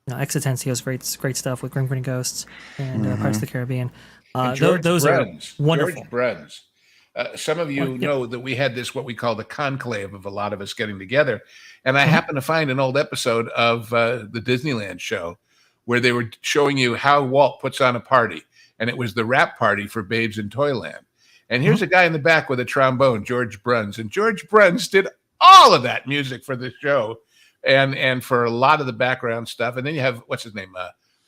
Exitencio is great stuff with Grim Grinning Ghosts and Pirates of the Caribbean. Those Bruns, are wonderful. George Bruns. Some of you know that we had this, what we call the conclave of a lot of us getting together. And I happened to find an old episode of the Disneyland show where they were showing you how Walt puts on a party. And it was the rap party for Babes in Toyland. And here's a guy in the back with a trombone, George Bruns. And George Bruns did all of that music for the show and for a lot of the background stuff. And then you have, what's his name?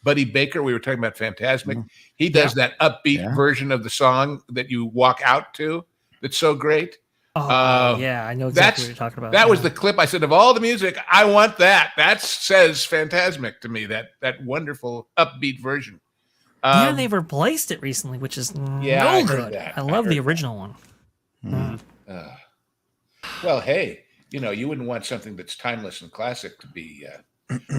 Buddy Baker. We were talking about Fantasmic. He does that upbeat version of the song that you walk out to. That's so great. I know exactly what you're talking about. That was the clip. I said, of all the music, I want that. That says Fantasmic to me, that wonderful upbeat version. They've replaced it recently, which is I good. I love the original one. Well, hey, you wouldn't want something that's timeless and classic to be...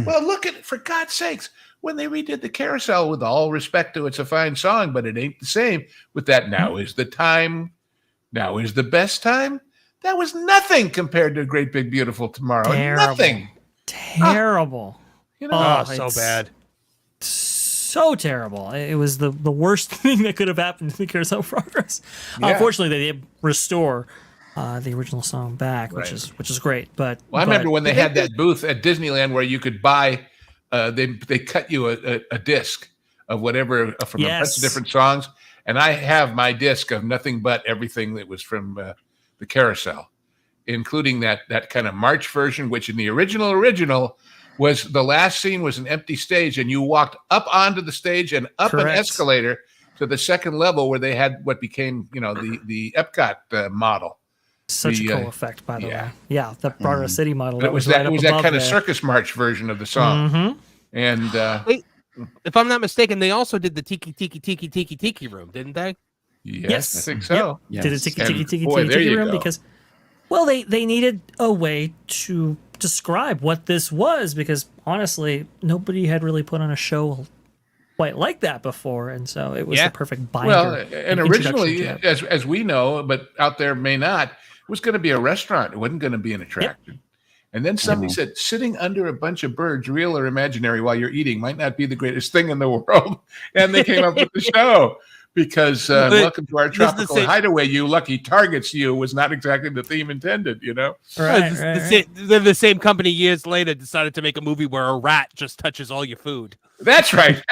well, look at, for God's sakes, when they redid the Carousel, with all respect to it's a fine song, but it ain't the same with that now is the time, now is the best time. That was nothing compared to Great Big Beautiful Tomorrow. Nothing. Terrible. So bad. So terrible. It was the worst thing that could have happened to the Carousel Progress. Yeah. Unfortunately, they did restore the original song back, which is great. But I remember when they had that booth at Disneyland where you could buy. They cut you a disc of whatever from a bunch of different songs, and I have my disc of nothing but everything that was from the Carousel, including that kind of march version, which in the original was the last scene was an empty stage, and you walked up onto the stage and up an escalator to the second level where they had what became the Epcot model. Such a cool effect, by the way. Yeah, the Broader City model. But it was that kind of circus march version of the song. And wait, if I'm not mistaken, they also did the Tiki Tiki Tiki Tiki Tiki Room, didn't they? Yes, I think so. Yep. Did a Tiki Tiki Tiki Tiki Room because, they needed a way to describe what this was, because honestly, nobody had really put on a show quite like that before, and so it was the perfect binder. Well, and originally, as we know, but out there may not, it was going to be a restaurant. It wasn't going to be an attraction. Yep. And then somebody said, sitting under a bunch of birds, real or imaginary, while you're eating might not be the greatest thing in the world. And they came up with the show because Welcome to Our Tropical Hideaway, you lucky targets, you was not exactly the theme intended, Right. Then the same company years later decided to make a movie where a rat just touches all your food. That's right.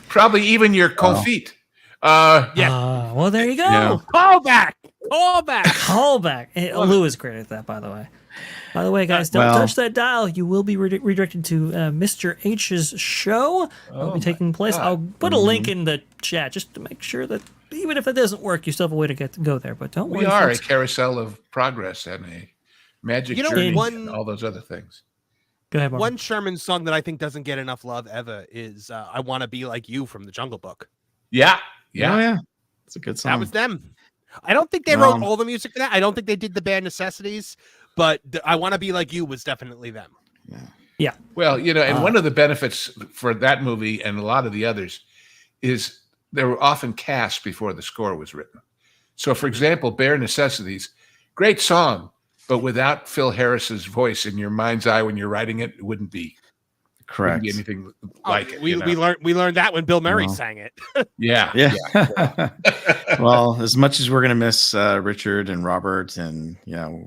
Probably even your confit. Well, there you go. Yeah. Call back. Lou is great at that, by the way. By the way, guys, don't touch that dial. You will be redirected to Mr. H's show. It'll be taking place. I'll put a link in the chat just to make sure that even if it doesn't work, you still have a way to go there. But don't worry. We are a carousel of progress and a magic journey and all those other things. Go ahead, Mark. One Sherman song that I think doesn't get enough love ever is I Want to Be Like You from the Jungle Book. Yeah. Oh, yeah. It's a good song. That was them. I don't think they wrote all the music for that. I don't think they did the Bare Necessities, but I Want to Be Like You was definitely them. Yeah. Well, and one of the benefits for that movie and a lot of the others is they were often cast before the score was written. So, for example, Bare Necessities, great song, but without Phil Harris's voice in your mind's eye when you're writing it, it wouldn't be correct. Anything like it. We learned that when Bill Murray sang it. Yeah. Well, as much as we're gonna miss Richard and Robert, and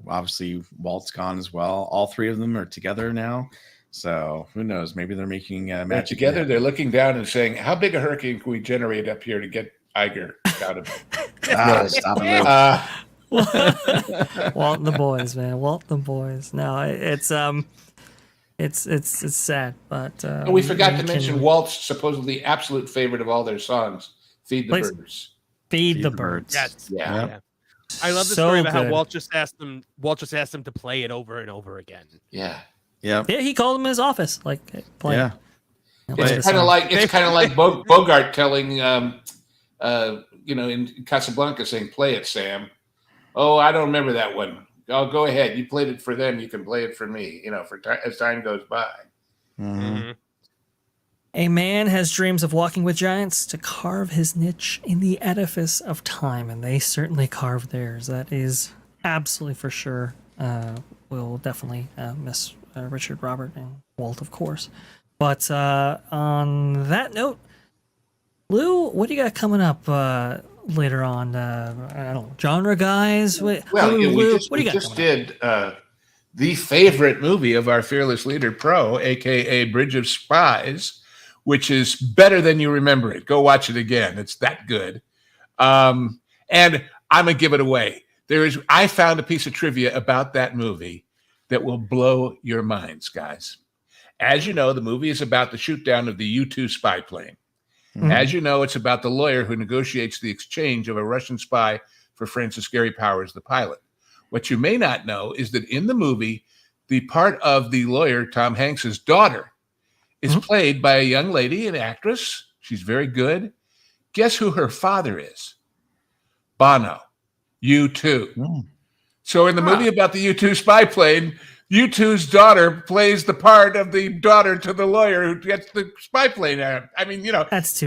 obviously Walt's gone as well. All three of them are together now, so who knows? Maybe they're making magic together. They're looking down and saying, "How big a hurricane can we generate up here to get Iger out of it?" Stop it. Walt and the boys, man. Walt and the boys. No, it's It's sad, but And we forgot to mention Walt's supposedly absolute favorite of all their songs, "Feed the Please. Birds." Feed the birds. Yes. Yeah. Yeah. I love the So story about how good. Walt just asked them to play it over and over again. Yeah. Yeah. Yeah, he called him in his office, like play. Yeah. It's kind of like Bogart telling in Casablanca saying, "Play it, Sam." Oh, I don't remember that one. Oh, go ahead. You played it for them. You can play it for me. As time goes by. Mm-hmm. A man has dreams of walking with giants to carve his niche in the edifice of time, and they certainly carved theirs. That is absolutely for sure. We'll definitely miss Richard, Robert, and Walt, of course. But on that note, Lou, what do you got coming up later on? I don't know, genre guys? Well, Lou, we just did the favorite movie of our fearless leader, Pro, a.k.a. Bridge of Spies, which is better than you remember it. Go watch it again. It's that good. And I'm going to give it away. I found a piece of trivia about that movie that will blow your minds, guys. As you know, the movie is about the shoot down of the U-2 spy plane. Mm-hmm. As you know, it's about the lawyer who negotiates the exchange of a Russian spy for Francis Gary Powers, the pilot. What you may not know is that in the movie, the part of the lawyer, Tom Hanks's daughter, is played by a young lady, an actress. She's very good. Guess who her father is? Bono, U2. Mm. So in the movie about the U2 spy plane, U2's daughter plays the part of the daughter to the lawyer who gets the spy plane out. I mean, that's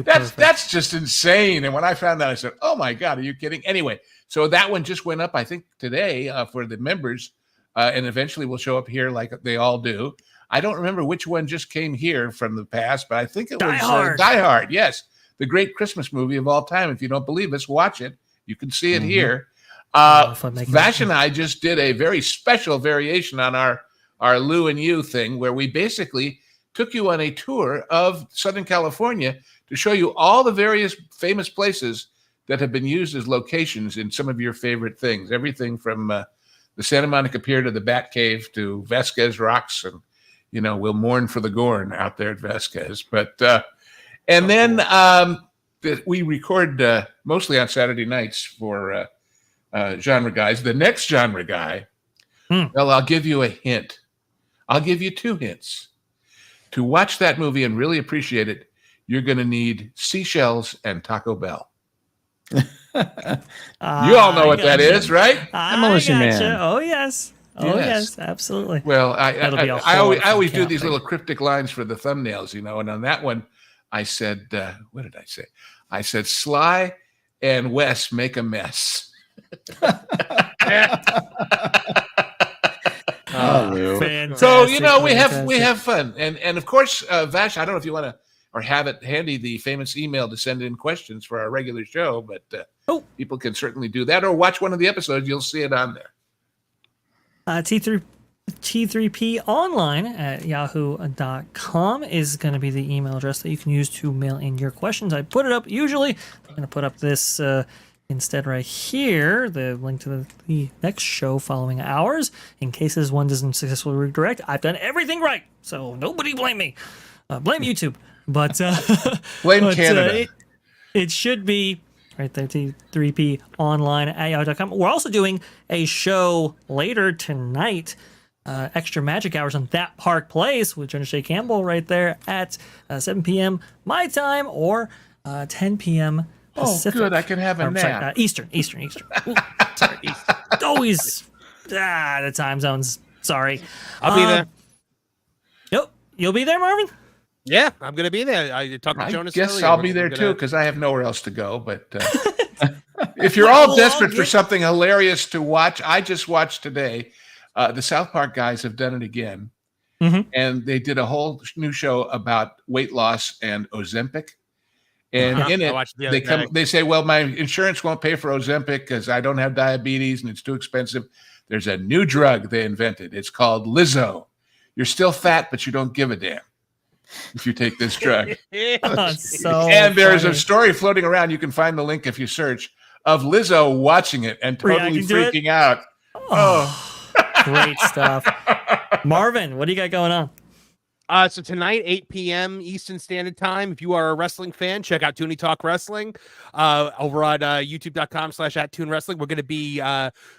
just insane. And when I found that, I said, "Oh my God, are you kidding?" Anyway, so that one just went up, I think, today for the members, and eventually will show up here like they all do. I don't remember which one just came here from the past, but I think it was Die Hard. Yes, the great Christmas movie of all time. If you don't believe us, watch it. You can see it here. Vash and I just did a very special variation on our Lou and You thing, where we basically took you on a tour of Southern California to show you all the various famous places that have been used as locations in some of your favorite things. Everything from the Santa Monica Pier to the Bat Cave to Vasquez Rocks, and we'll mourn for the Gorn out there at Vasquez. But and then we record mostly on Saturday nights for genre guys. The next genre guy, well, I'll give you a hint. I'll give you 2 hints. To watch that movie and really appreciate it, you're going to need seashells and Taco Bell. You all know what that is, right? Demolition Man. Oh, yes. Oh, yes, absolutely. Well, I always do these little cryptic lines for the thumbnails, and on that one, I said, what did I say? I said, Sly and Wes make a mess. So we have fun, and of course, Vash, I don't know if you want to or have it handy, the famous email to send in questions for our regular show, but people can certainly do that, or watch one of the episodes. You'll see it on there. T3P online at yahoo.com is going to be the email address that you can use to mail in your questions. I put it up. Usually I'm going to put up this instead right here, the link to the next show following ours, in case this one doesn't successfully redirect. I've done everything right, so nobody blame me. Blame YouTube. But blame Canada. It should be right there, T3P online at yahoo.com. We're also doing a show later tonight, Extra Magic Hours on That Park Place with Jonas J. Campbell right there at 7 p.m. my time, or 10 p.m. Pacific. Oh, good. I can have a nap. Sorry, Eastern. Ooh, sorry, Eastern. Always the time zones. Sorry. I'll be there. Yep. You'll be there, Marvin? Yeah, I'm going to be there. I talked to Jonas. I guess earlier. I'll be there too, because I have nowhere else to go. But if you're all desperate for something hilarious to watch, I just watched today. The South Park guys have done it again. And they did a whole new show about weight loss and Ozempic. And in it, they say, well, my insurance won't pay for Ozempic because I don't have diabetes and it's too expensive. There's a new drug they invented. It's called Lizzo. You're still fat, but you don't give a damn if you take this drug. And there's a story floating around. You can find the link if you search, of Lizzo watching it and totally freaking out. Great stuff. Marvin, what do you got going on? So tonight, 8 p.m. Eastern Standard Time. If you are a wrestling fan, check out Toonie Talk Wrestling over on youtube.com/@ToonWrestling. We're going to be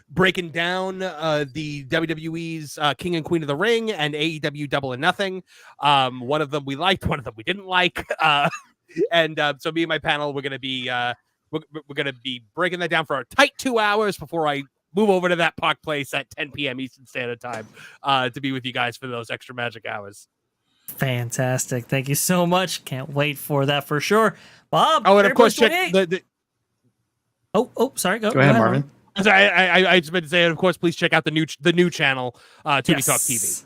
breaking down the WWE's King and Queen of the Ring and AEW Double or Nothing. One of them we liked, one of them we didn't like. And so me and my panel, we're going to be we're going to be breaking that down for a tight 2 hours before I move over to that Park Place at 10 p.m. Eastern Standard Time to be with you guys for those extra magic hours. Fantastic. Thank you so much. Can't wait for that for sure. Bob. Oh, and of course, check sorry. Go ahead, Marvin. I just meant to say, and of course, please check out the new channel, Toonie Talk TV.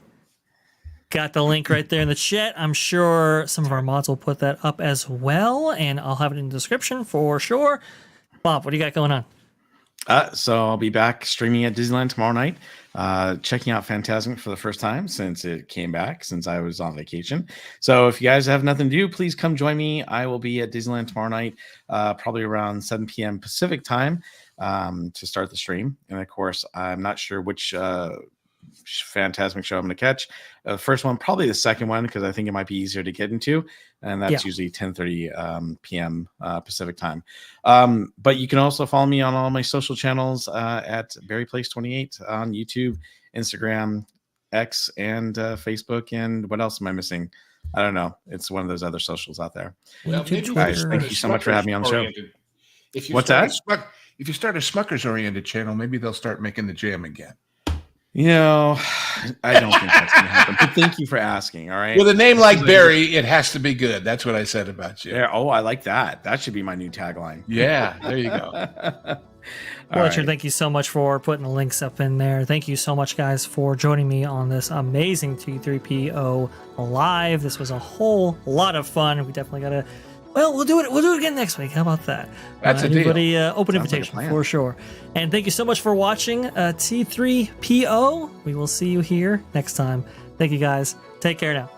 Got the link right there in the chat. I'm sure some of our mods will put that up as well, and I'll have it in the description for sure. Bob, what do you got going on? So I'll be back streaming at Disneyland tomorrow night, checking out Fantasmic for the first time since it came back, since I was on vacation. So if you guys have nothing to do, please come join me. I will be at Disneyland tomorrow night, probably around 7 p.m. Pacific time to start the stream. And of course, I'm not sure which Fantasmic show I'm going to catch. The first one, probably the second one, because I think it might be easier to get into, and that's usually 10:30 p.m. Pacific time. But you can also follow me on all my social channels at BarryPlace28 on YouTube, Instagram, X, and Facebook. And what else am I missing? I don't know. It's one of those other socials out there. Well, maybe guys, thank you so much for having me on the show. What's that? If you start a Smuckers oriented channel, maybe they'll start making the jam again. You know, I don't think that's going to happen. But thank you for asking. All right. With a name like Barry, it has to be good. That's what I said about you. Yeah. Oh, I like that. That should be my new tagline. Yeah. There you go. Richard, thank you so much for putting the links up in there. Thank you so much, guys, for joining me on this amazing T3PO live. This was a whole lot of fun. We definitely got to. Well, we'll do it. We'll do it again next week. How about that? That's a everybody, deal. Open Sounds invitation like a plan. for sure. And thank you so much for watching T3PO. We will see you here next time. Thank you, guys. Take care now.